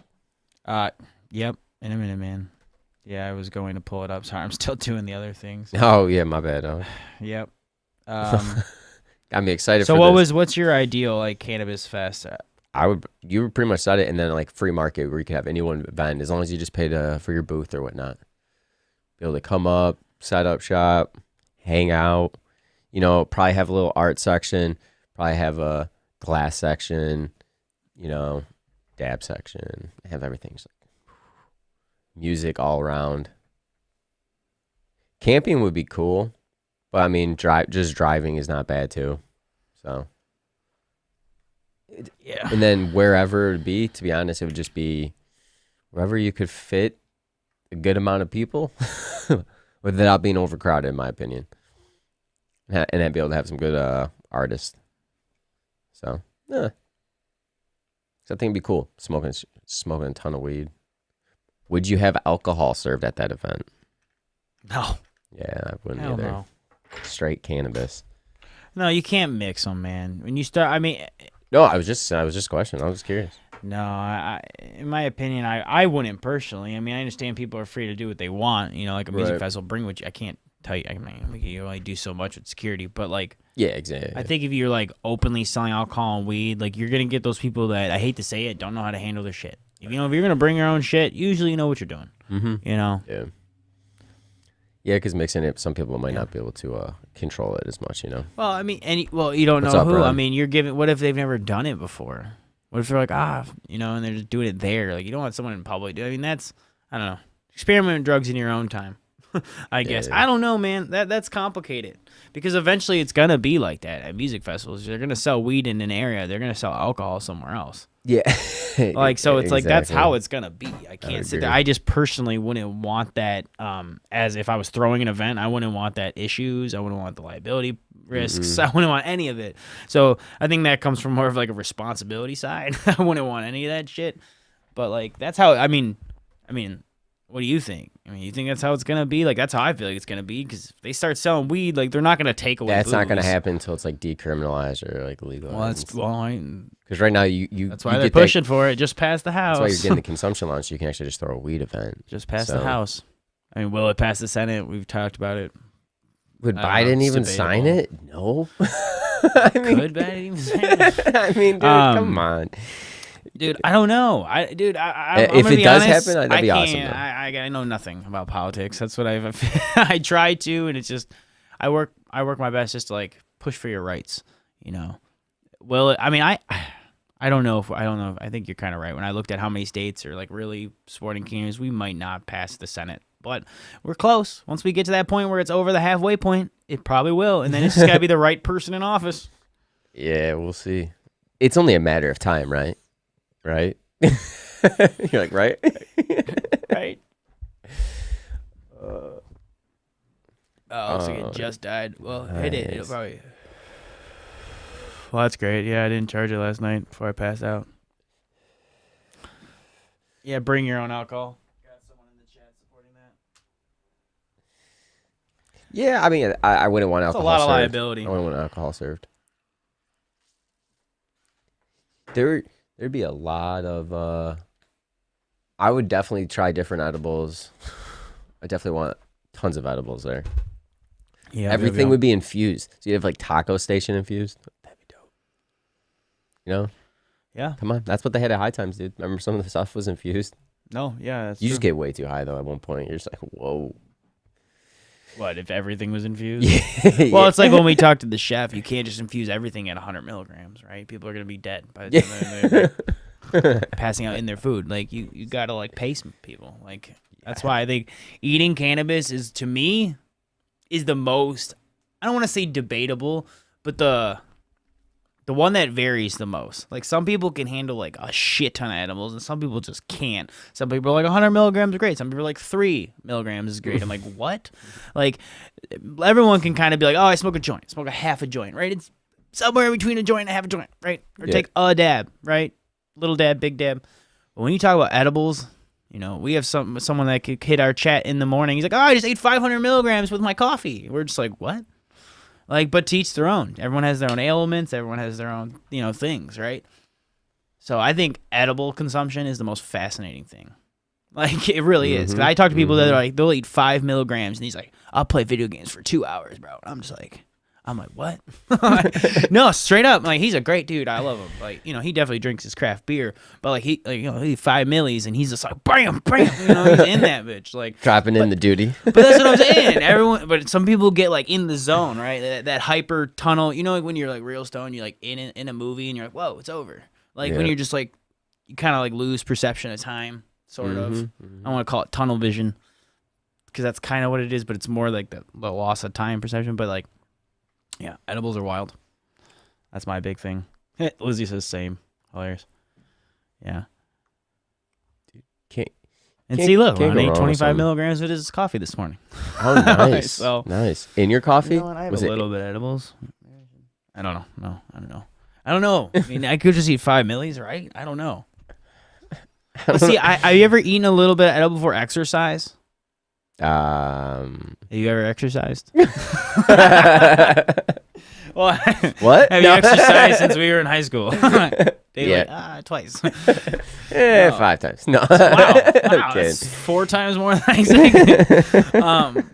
Yep, in a minute, man. Yeah, I was going to pull it up. Sorry, I'm still doing the other things. Oh yeah, my bad. Yep. Got me excited. So for what's your ideal like cannabis fest? You pretty much said it, and then like free market where you could have anyone vend as long as you just paid for your booth or whatnot. Be able to come up, set up shop, hang out. Probably have a little art section. Probably have a glass section. Dab section. Have everything. Music all around. Camping would be cool. But I mean, just driving is not bad too. So, yeah. And then wherever it would be, to be honest, it would just be wherever you could fit a good amount of people. without being overcrowded, in my opinion, and then be able to have some good artists. So yeah, so I think it'd be cool smoking a ton of weed. Would you have alcohol served at that event? No. Yeah, I wouldn't Hell either. no. Straight cannabis. No, you can't mix them, man. When you start, I mean. No, I was just questioning. I was curious. No, in my opinion, I wouldn't personally. I mean, I understand people are free to do what they want. You know, like a music festival, bring what I can't tell you. I mean, you only do so much with security, but like, yeah, exactly. I think if you're like openly selling alcohol and weed, like you're gonna get those people that, I hate to say it, don't know how to handle their shit. If you're gonna bring your own shit, usually you know what you're doing. Mm-hmm. You know. Yeah. Yeah, because mixing it, some people might not be able to control it as much. You know. Well, I mean, you don't know who. I mean, you're giving. What if they've never done it before? What if they're like, and they're just doing it there? Like, you don't want someone in public. I mean, that's, I don't know. Experiment with drugs in your own time, I guess. Yeah. I don't know, man. That's complicated. Because eventually it's going to be like that at music festivals. They're going to sell weed in an area. They're going to sell alcohol somewhere else. Yeah. Like, so it's like, that's how it's going to be. I can't sit there. I just personally wouldn't want that as if I was throwing an event. I wouldn't want that issues. I wouldn't want the liability risks. Mm-hmm. I wouldn't want any of it. So I think that comes from more of like a responsibility side. I wouldn't want any of that shit. But like, that's how, I mean, what do you think? I mean, you think that's how it's going to be? Like, that's how I feel like it's going to be, because if they start selling weed, like, they're not going to take away That's booze. not going to happen until it's, like, decriminalized or, like, legalized. Because right now, you that's why they're pushing for it. Just past the House. That's why you're getting the consumption launch, so you can actually just throw a weed event. Just past the House. I mean, will it pass the Senate? We've talked about it. Would Biden even sign it? No. Could Biden even sign it? I mean, dude, come on. Dude, I don't know. I'm if it does honest, happen, that'd be awesome. I know nothing about politics. That's what I try to, and it's just I work my best just to like push for your rights. You know, well, I mean, I don't know. I think you're kind of right. When I looked at how many states are like really supporting cannabis, we might not pass the Senate, but we're close. Once we get to that point where it's over the halfway point, it probably will, and then it's just gotta be the right person in office. Yeah, we'll see. It's only a matter of time, right? Right? You're like, right? Right. Looks like it just died. Well, hit it. It'll probably. Well, that's great. Yeah, I didn't charge it last night before I passed out. Yeah, bring your own alcohol. Got someone in the chat supporting that. Yeah, I mean, I wouldn't want alcohol served. That's a lot of liability. I wouldn't want alcohol served. There'd be a lot of, I would definitely try different edibles. I definitely want tons of edibles there. Yeah. Everything would be infused. So you have like taco station infused. That'd be dope. You know? Yeah. Come on. That's what they had at High Times, dude. Remember some of the stuff was infused? No, yeah. That's you true. Just get way too high though at one point. You're just like, whoa. What, if everything was infused? Yeah. Well, it's like when we talked to the chef, you can't just infuse everything at 100 milligrams, right? People are going to be dead by the time they're passing out in their food. Like, you got to, like, pace people. Like, that's why I think eating cannabis is, to me, is the most, I don't want to say debatable, but the one that varies the most. Like, some people can handle, like, a shit ton of edibles, and some people just can't. Some people are like, 100 milligrams is great. Some people are like, 3 milligrams is great. I'm like, what? Like, everyone can kind of be like, oh, I smoke a joint. I smoke a half a joint, right? It's somewhere between a joint and a half a joint, right? Or take a dab, right? Little dab, big dab. But when you talk about edibles, you know, we have someone that could hit our chat in the morning. He's like, oh, I just ate 500 milligrams with my coffee. We're just like, what? Like, but to each their own. Everyone has their own ailments. Everyone has their own, you know, things, right? So I think edible consumption is the most fascinating thing. Like, it really is. Because I talk to people that are like, they'll eat 5 milligrams, and he's like, I'll play video games for 2 hours, bro. I'm like, what? No, straight up. Like, he's a great dude. I love him. Like, you know, he definitely drinks his craft beer, but like he 5 millis, and he's just like, bam, bam. You know, he's in that bitch. Like, dropping in the duty. But that's what I'm saying. But some people get like in the zone, right? That hyper tunnel. You know, like when you're like real stoned, you're like in a movie, and you're like, whoa, it's over. Like when you're just like, you kind of like lose perception of time, sort of. I want to call it tunnel vision, because that's kind of what it is. But it's more like the loss of time perception. But like, yeah, edibles are wild. That's my big thing. Lizzie says same. Hilarious. Yeah. Dude, And see, look, can't Ron go ate wrong with 25 something. milligrams of his coffee this morning. Oh, nice. So- nice. In your coffee? You know what? I have Was a it- little bit of edibles. I don't know. No, I don't know. I mean, I could just eat 5 millis, right? I don't know. Let's see, have you ever eaten a little bit of edible before exercise? Have you ever exercised? Well, What? have you exercised since we were in high school? Daily? Twice. Yeah, No. 5 times. No. Wow, I'm kidding. that's 4 times more than I expected.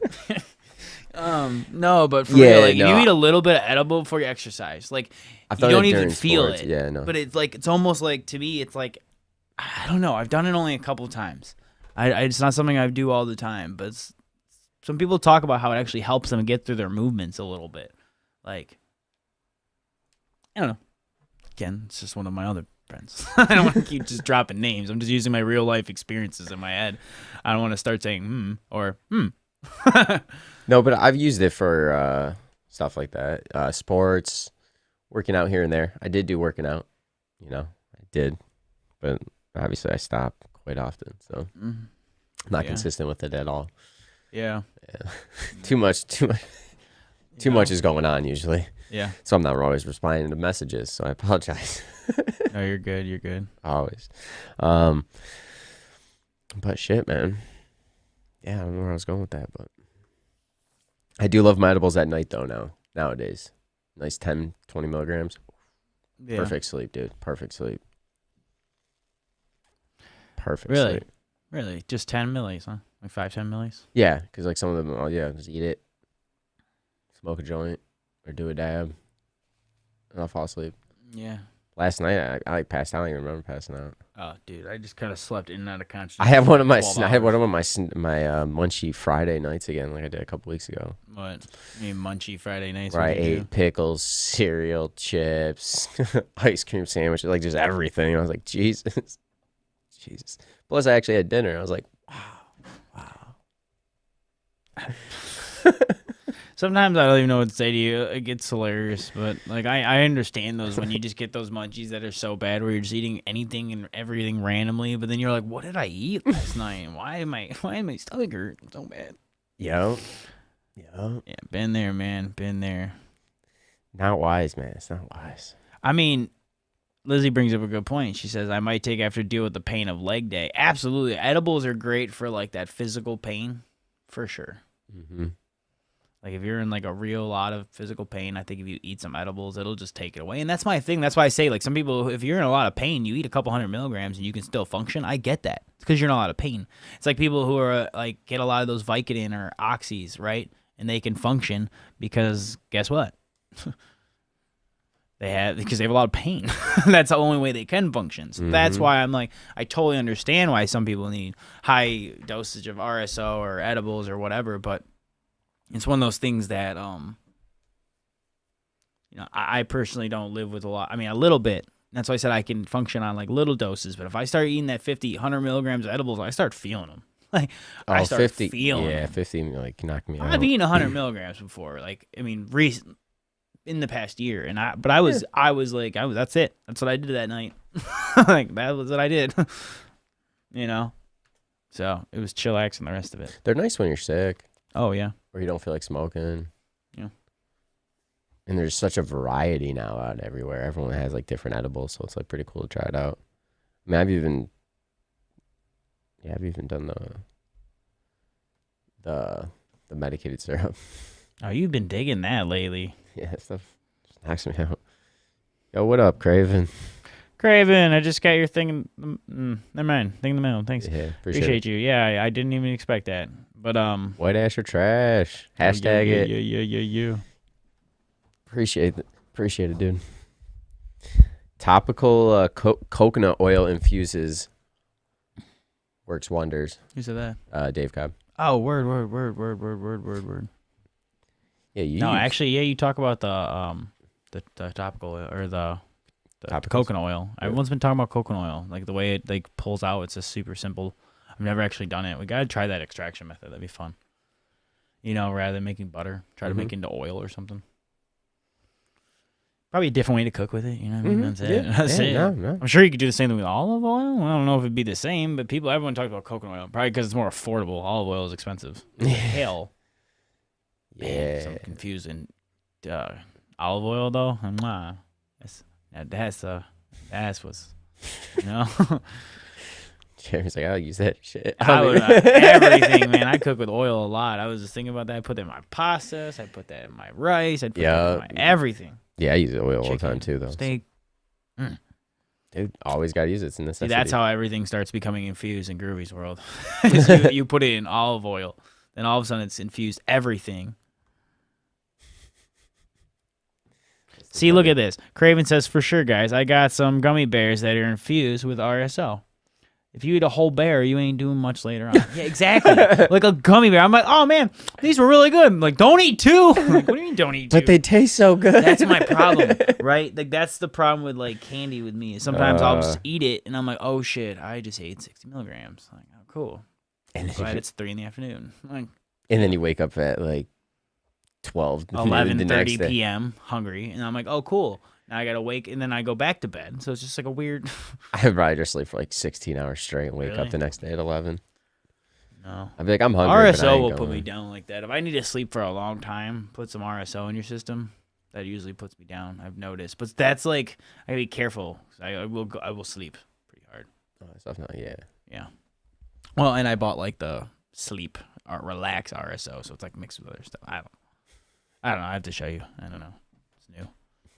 No, but for real, like if you eat a little bit of edible before you exercise, like I've you done don't it even during feel sports. it. Yeah, no. But it's almost like, to me, it's like, I don't know. I've done it only a couple times. It's not something I do all the time, but some people talk about how it actually helps them get through their movements a little bit. Like, I don't know. Again, it's just one of my other friends. I don't want to keep just dropping names. I'm just using my real life experiences in my head. I don't want to start saying or. No, but I've used it for stuff like that. Sports, working out here and there. I did do working out. I did. But obviously I stopped quite often. So I'm not consistent with it at all. Yeah. Too much is going on usually. Yeah. So I'm not always responding to messages. So I apologize. No, you're good. You're good. Always. But shit, man. Yeah, I don't know where I was going with that, but I do love my edibles at night though nowadays. Nice 10, 20 milligrams. Yeah. Perfect sleep, dude. Perfect sleep. Perfect Really? sleep. Really? Just 10 millis, huh? Like 5-10 millis? Yeah, because like some of them, just eat it, smoke a joint, or do a dab, and I'll fall asleep. Yeah. Last night, I like passed out. I don't even remember passing out. Oh, dude, I just kind of slept in and out of consciousness. I have one of my 12 I had one hours. of my Munchie Friday nights again, like I did a couple weeks ago. What? You mean Munchie Friday nights? Where I What'd you do? ate pickles, cereal, chips, ice cream sandwiches, like just everything. I was like, Jesus. Plus, I actually had dinner. I was like, wow. Sometimes I don't even know what to say to you. It gets hilarious, but like I understand those when you just get those munchies that are so bad where you're just eating anything and everything randomly, but then you're like, what did I eat last night? Why am my stomach hurt so bad? Yo. Yeah, been there, man. Been there. Not wise, man. It's not wise. I mean, Lizzie brings up a good point. She says, I might take after deal with the pain of leg day. Absolutely. Edibles are great for like that physical pain, for sure. Mm-hmm. Like if you're in like a real lot of physical pain, I think if you eat some edibles, it'll just take it away. And that's my thing. That's why I say like some people, if you're in a lot of pain, you eat a couple 100 milligrams and you can still function. I get that. It's because you're in a lot of pain. It's like people who are like get a lot of those Vicodin or Oxys, right? And they can function because guess what? Because they have a lot of pain. That's the only way they can function. So that's why I'm like, I totally understand why some people need high dosage of RSO or edibles or whatever, but it's one of those things that, I personally don't live with a lot. I mean, a little bit. That's why I said I can function on like little doses. But if I start eating that 50, 100 milligrams of edibles, I start feeling them. Like, I start 50, feeling yeah, them. 50 like knocked me out. I've eaten 100 milligrams before. Like, I mean, recent in the past year, I was that's it. That's what I did that night. Like that was what I did. So it was chillax and the rest of it. They're nice when you're sick Oh yeah. or you don't feel like smoking. Yeah. And there's such a variety now out everywhere. Everyone has like different edibles, so it's like pretty cool to try it out. I mean, I've even done the medicated syrup. Oh, you've been digging that lately. Yeah, stuff just knocks me out. Yo, what up, Craven? Craven, I just got your thing. Never mind. Thing in the mail. Thanks. Yeah, Appreciate you. Yeah, I didn't even expect that. But white ash or trash? Hashtag it. Yeah. Appreciate it, dude. Topical coconut oil infuses works wonders. Who said that? Dave Cobb. Oh, word. Yeah, You talk about the topical oil or the coconut oil. Everyone's been talking about coconut oil, like the way it like pulls out. It's just super simple. I've never actually done it. We gotta try that extraction method. That'd be fun. Rather than making butter, try to make into oil or something. Probably a different way to cook with it. You know what I mean? That's it. Yeah, That's it. no. I'm sure you could do the same thing with olive oil. I don't know if it'd be the same, but everyone talks about coconut oil. Probably because it's more affordable. Olive oil is expensive. Hell. Yeah. Man, so I'm confused. And olive oil, though, that's what's, you know? Jeremy's like, I'll use that shit. I would, everything, man. I cook with oil a lot. I was just thinking about that. I put that in my pastas. I put that in my rice. I put that in my everything. Yeah, I use oil all the time, too, though. Steak. Dude, always got to use it. It's a necessity. See, that's how everything starts becoming infused in Groovy's world. you put it in olive oil. Then all of a sudden it's infused everything. See, look at this. Craven says, for sure, guys, I got some gummy bears that are infused with RSO. If you eat a whole bear, you ain't doing much later on. Yeah, exactly. Like a gummy bear. I'm like, oh, man, these were really good. I'm like, don't eat two. I'm like, what do you mean don't eat two? But they taste so good. That's my problem, right? Like, that's the problem with, like, candy with me. Sometimes I'll just eat it, and I'm like, oh, shit, I just ate 60 milligrams. Like, oh, cool. I'm glad it's 3 in the afternoon. Like, and then you wake up at, like, 11:30 p.m. hungry, and I'm like, oh, cool. Now I gotta wake, and then I go back to bed. So it's just like a weird. I would probably just sleep for like 16 hours straight and wake up the next day at 11. No, I'd be like, I'm hungry. RSO will put me down like that. If I need to sleep for a long time, put some RSO in your system. That usually puts me down. I've noticed, but that's like I gotta be careful. I will sleep pretty hard. Oh, stuff not yeah. Well, and I bought like the sleep or relax RSO, so it's like mixed with other stuff. I don't know. I have to show you. I don't know. It's new.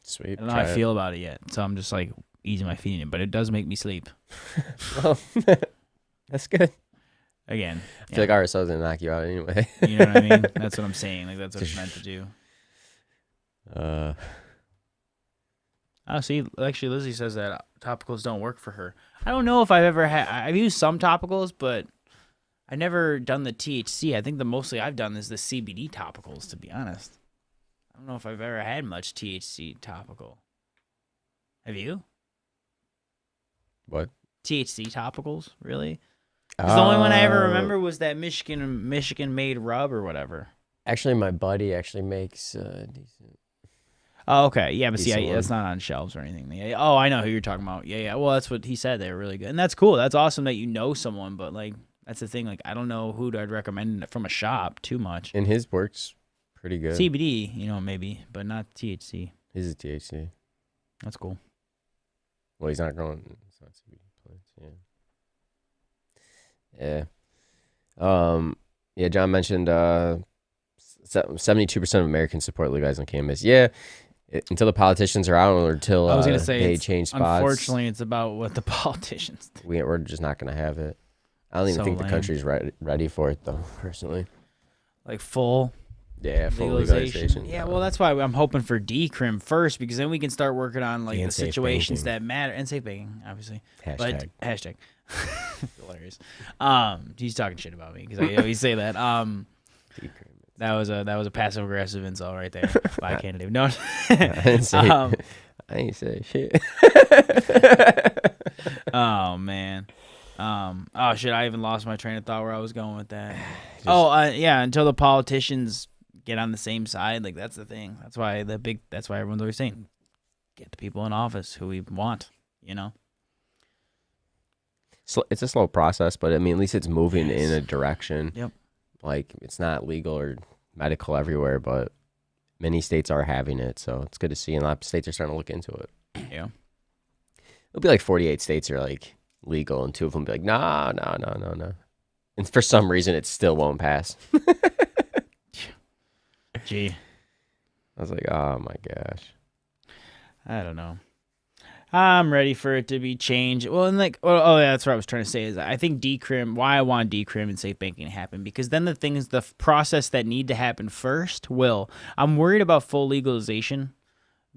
Sweet. I don't know how I feel about it yet, so I'm just like easing my feet in it, but it does make me sleep. Well, that's good. Again, I feel like RSO is gonna knock you out anyway. You know what I mean? That's what I'm saying. Like that's what it's meant to do. Oh, see, actually, Lizzie says that topicals don't work for her. I don't know if I've ever had. I've used some topicals, but I never done the THC. I think the mostly I've done is the CBD topicals. To be honest. I don't know if I've ever had much THC topical. Have you? What? THC topicals, really? Because the only one I ever remember was that Michigan made rub or whatever. Actually, my buddy actually makes decent. Oh, okay. Yeah, but see, that's not on shelves or anything. Yeah. Oh, I know who you're talking about. Yeah. Well, that's what he said. They were really good. And that's cool. That's awesome that you know someone, but like that's the thing. Like I don't know who I'd recommend from a shop too much. And his works pretty good. CBD, maybe, but not THC. His is THC. That's cool. Well, he's not growing. It's not CBD plants. Yeah. Yeah. John mentioned 72% of Americans support legalizing cannabis. Yeah. Until the politicians are out or until I was gonna say, they change spots. Unfortunately, it's about what the politicians do. We're just not going to have it. I don't even think the country's ready for it, though, personally. Like full legalization. Yeah, well, that's why I'm hoping for decrim first, because then we can start working on like the situations that matter. And safe banking, obviously. Hashtag. Hilarious. He's talking shit about me because I always say that. That was a passive aggressive insult right there. I can't do. No, I ain't say shit. Oh man. Oh shit! I even lost my train of thought where I was going with that. Yeah. Until the politicians get on the same side, like that's the thing. That's why That's why everyone's always saying, get the people in office who we want. It's a slow process, but I mean, at least it's moving in a direction. Yep. Like it's not legal or medical everywhere, but many states are having it, so it's good to see. And a lot of states are starting to look into it. Yeah. It'll be like 48 states are like legal, and 2 of them be like, no. And for some reason, it still won't pass. Gee. I was like, oh my gosh. I don't know. I'm ready for it to be changed. Well, and like, yeah, that's what I was trying to say is I think decrim, why I want decrim and safe banking to happen, because then the process that need to happen first will. I'm worried about full legalization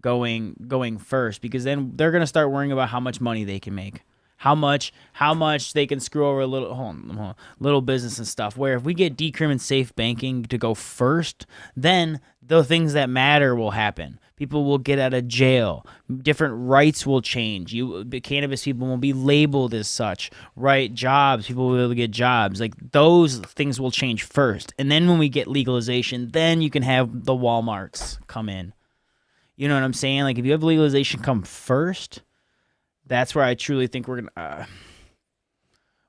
going first, because then they're going to start worrying about how much money they can make. How much they can screw over a little business and stuff. Where if we get decrim and safe banking to go first, then the things that matter will happen. People will get out of jail. Different rights will change. Cannabis people will be labeled as such. Right? Jobs. People will be able to get jobs. Like those things will change first. And then when we get legalization, then you can have the Walmarts come in. You know what I'm saying? Like if you have legalization come first, that's where I truly think we're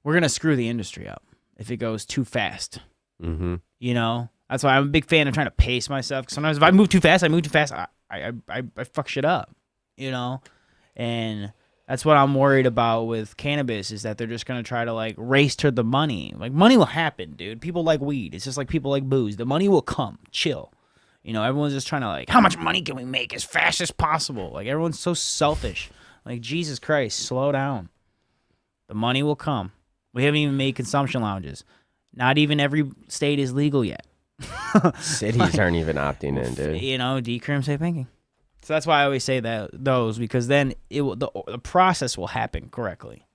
gonna screw the industry up if it goes too fast. Mm-hmm. You know, that's why I'm a big fan of trying to pace myself. Cause sometimes if I move too fast, I fuck shit up. You know, and that's what I'm worried about with cannabis is that they're just gonna try to like race to the money. Like money will happen, dude. People like weed. It's just like people like booze. The money will come. Chill. You know, everyone's just trying to like, how much money can we make as fast as possible? Like everyone's so selfish. Like Jesus Christ, slow down. The money will come. We haven't even made consumption lounges. Not even every state is legal yet. Cities aren't even opting in, dude. You know, decrim safe banking. So that's why I always say those because then the process will happen correctly.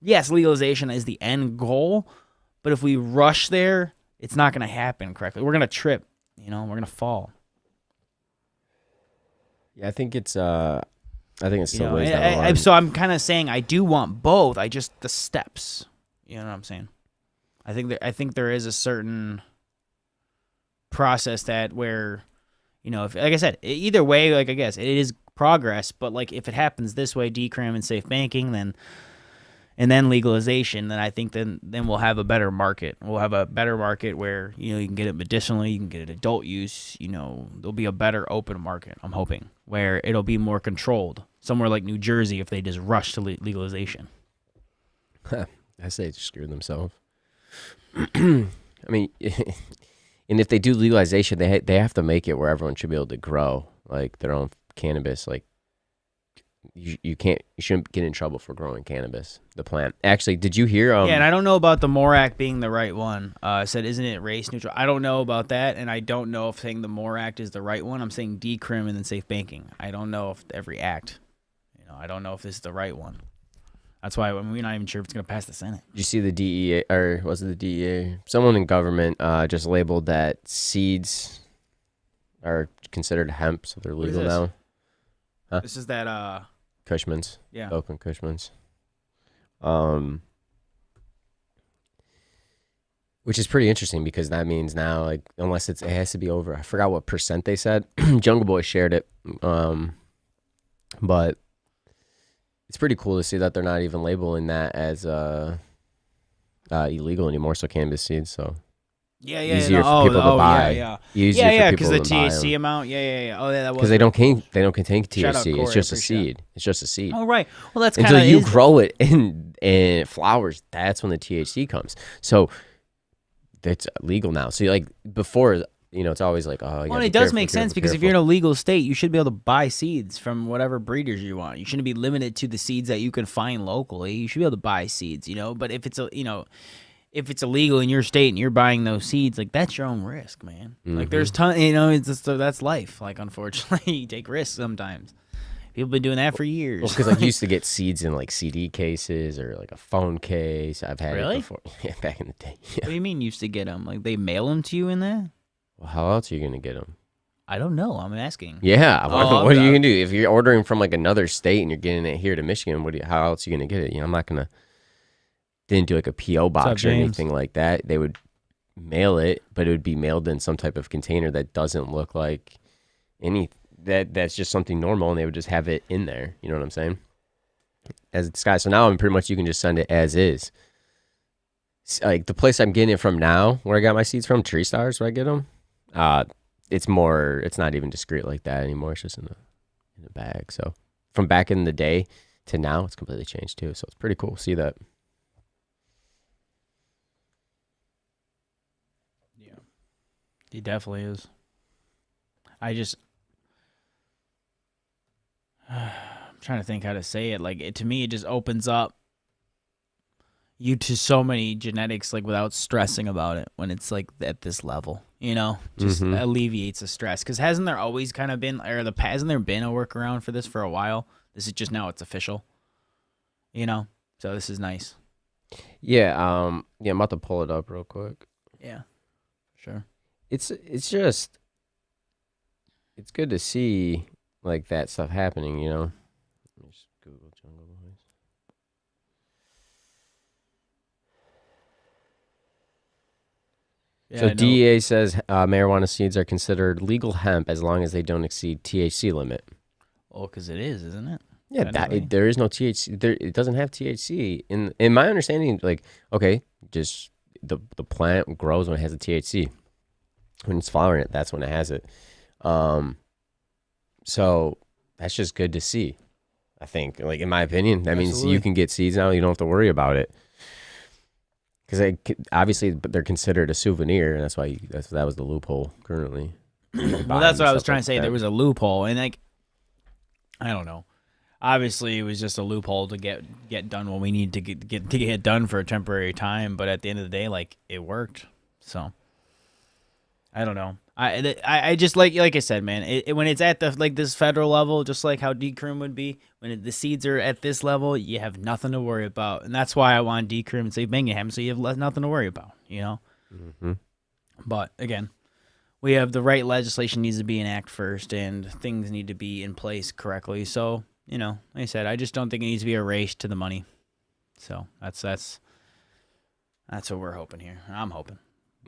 Yes, legalization is the end goal, but if we rush there, it's not going to happen correctly. We're going to trip. You know, we're going to fall. Yeah, I think it's still ways down the line. So I'm kind of saying I do want both. I just the steps. You know what I'm saying? I think there is a certain process that where, you know, if like I said, either way, like I guess it is progress, but like if it happens this way, decrim and safe banking, and then legalization, then I think then we'll have a better market. We'll have a better market where, you know, you can get it medicinally, you can get it adult use, you know, there'll be a better open market, I'm hoping, where it'll be more controlled. Somewhere like New Jersey if they just rush to legalization. I say just screw themselves. I mean, and if they do legalization, they have to make it where everyone should be able to grow like their own cannabis. Like you shouldn't get in trouble for growing cannabis, the plant. Actually, did you hear? Yeah, and I don't know about the MORE being the right one. Said, isn't it race neutral? I don't know about that, and I don't know if saying the MORE is the right one. I'm saying decrim and then safe banking. I don't know if every act, you know, I don't know if this is the right one. That's why we're not even sure if it's going to pass the Senate. Did you see the DEA, or was it the DEA? Someone in government just labeled that seeds are considered hemp, so they're legal now. Huh? This is that Cushman's. Yeah. Oakland Cushman's. Which is pretty interesting because that means now, like, unless it has to be over, I forgot what percent they said. Jungle Boy shared it. But it's pretty cool to see that they're not even labeling that as illegal anymore. So cannabis seeds, so easier for people to buy. Because the THC amount. Oh, yeah, that was because they don't contain THC. Corey, it's just a seed. It's just a seed. Oh, right. Well, that's kind of until you grow it in it flowers. That's when the THC comes. So it's legal now. So like before. You know, it's always like, oh, well, it does make sense because if you're in a legal state, you should be able to buy seeds from whatever breeders you want. You shouldn't be limited to the seeds that you can find locally. You should be able to buy seeds, you know. But if it's if it's illegal in your state and you're buying those seeds, like that's your own risk, man. Mm-hmm. Like there's you know, it's just, that's life. Like unfortunately, you take risks sometimes. People been doing that for years. Well, because like you used to get seeds in like CD cases or like a phone case. I've had it before. Yeah, back in the day. Yeah. What do you mean you used to get them? Like they mail them to you in there? Well, how else are you going to get them? I don't know. I'm asking. Yeah. What are you going to do? If you're ordering from like another state and you're getting it here to Michigan, how else are you going to get it? You know, I'm not going to, didn't do like a P.O. box or anything like that. They would mail it, but it would be mailed in some type of container that doesn't look like that's just something normal, and they would just have it in there. You know what I'm saying? As a disguise. So now I'm pretty much, you can just send it as is. Like the place I'm getting it from now, where I got my seeds from, Tree Stars, where I get them. It's not even discreet like that anymore. It's just in a bag. So from back in the day to now, it's completely changed too. So it's pretty cool to see that. Yeah, it definitely is. I'm trying to think how to say it. Like to me, it just opens up you to so many genetics, like without stressing about it when it's like at this level, you know, just alleviates the stress. Because hasn't there always kind of been, hasn't there been a workaround for this for a while? This is just now it's official, you know. So this is nice. Yeah, I'm about to pull it up real quick. Yeah, sure. It's just it's good to see like that stuff happening, you know. Let me just Google Jungle Boys. Yeah, So DEA says marijuana seeds are considered legal hemp as long as they don't exceed THC limit. Oh, because it is, isn't it? Yeah, there is no THC. It doesn't have THC. In my understanding, like, okay, just the plant grows when it has a THC. When it's flowering it, that's when it has it. So that's just good to see. I think, like, in my opinion, that means you can get seeds now. You don't have to worry about it. Because obviously they're considered a souvenir, and that's why that was the loophole currently. Well, that's what I was trying to say. There was a loophole, and like, I don't know. Obviously, it was just a loophole to get done what we need to get done for a temporary time. But at the end of the day, like, it worked. So I don't know. I just like I said, man. When it's at the this federal level, just like how decrim would be, when the seeds are at this level, you have nothing to worry about, and that's why I want decrim and say Bingham, so you have nothing to worry about, you know. Mm-hmm. But again, we have the right legislation needs to be enacted first, and things need to be in place correctly. So, you know, like I said, I just don't think it needs to be a race to the money. So that's what we're hoping here. I'm hoping.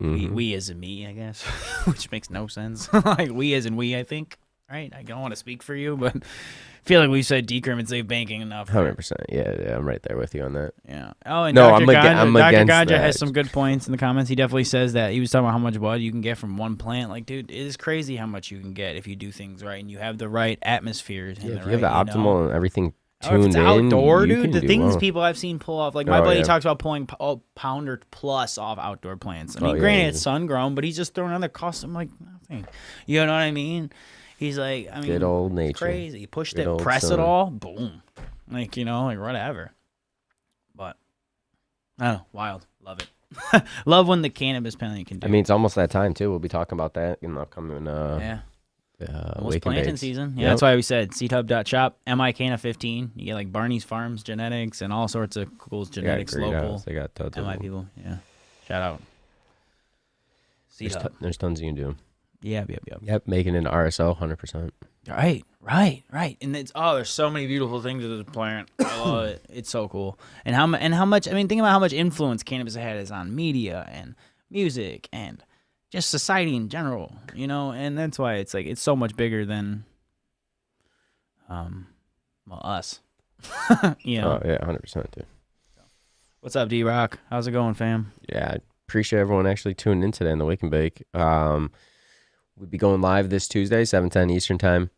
Mm-hmm. We as in me, I guess, which makes no sense. Like, we as in we, I think. Right? I don't want to speak for you, but I feel like we said decrim and save banking enough. 100%. Yeah, I'm right there with you on that. Yeah. Oh, and no, Dr. I'm Dr. against Ganja that. has some good points in the comments. He definitely says that. He was talking about how much bud you can get from one plant. Like, dude, it is crazy how much you can get if you do things right and you have the right atmospheres. Yeah, if you have the optimal and everything tuned if it's in, outdoor, you dude, can the do things well. people I've seen pull off. Like, my buddy talks about pulling a pound or plus off outdoor plants. I mean, granted, it's sun grown, but he's just throwing on the cost. I'm like, nothing. You know what I mean? He's like, I mean, good old nature. Crazy. Pushed good it, press sun. it all, boom. Like, you know, like whatever. But, I don't know, wild. Love it. Love when the cannabis penalty can do. I mean, it's almost that time, too. We'll be talking about that in the upcoming almost planting season. Yeah, that's why we said ctub.shop, Micannacast. You get like Barney's Farms genetics and all sorts of cool genetics local. They got MI people. Yeah. Shout out. There's tons you can do. Yep. Making an RSO, 100%. Right. And there's so many beautiful things with this plant. I love it. It's so cool. And how much, I mean, think about how much influence cannabis has on media and music and just society in general, you know? And that's why it's like, it's so much bigger than, us. You know? Oh, yeah, 100%, dude. What's up, D-Rock? How's it going, fam? Yeah, I appreciate everyone actually tuning in today in the Wake and Bake. We'll be going live this Tuesday, 7:10 Eastern time.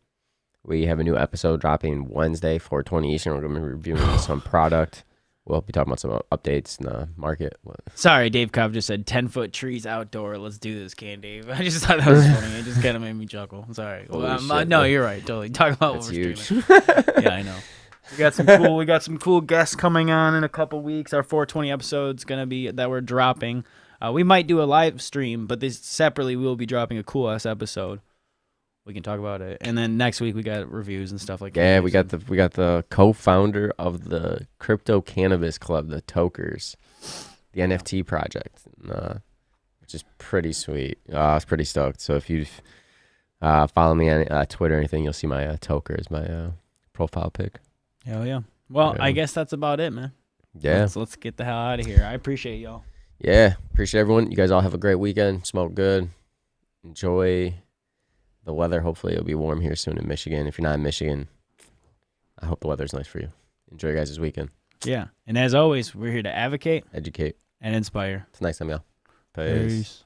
We have a new episode dropping Wednesday, 4:20 Eastern. We're going to be reviewing some product. We'll be talking about some updates in the market. Sorry, Dave Cobb just said 10-foot trees outdoor. Let's do this, Can Dave. I just thought that was funny. It just kind of made me chuckle. I'm sorry. No, you're right. Totally. Talk about what we're huge. doing. Yeah, I know. We got some cool guests coming on in a couple weeks. Our 420 episode's gonna be that we're dropping. We might do a live stream, but this separately we will be dropping a cool ass episode. We can talk about it, and then next week we got reviews and stuff like that. Yeah, we got the co-founder of the Crypto Cannabis Club, the Tokers, the NFT project, which is pretty sweet. I was pretty stoked. So if you follow me on Twitter or anything, you'll see my Toker as my profile pic. Hell yeah. Well, I guess that's about it, man. Yeah. Let's get the hell out of here. I appreciate y'all. Yeah, appreciate everyone. You guys all have a great weekend. Smoke good. Enjoy the weather. Hopefully it'll be warm here soon in Michigan. If you're not in Michigan, I hope the weather's nice for you. Enjoy your guys' weekend. Yeah. And as always, we're here to advocate, educate, and inspire. It's nice time, y'all. Peace.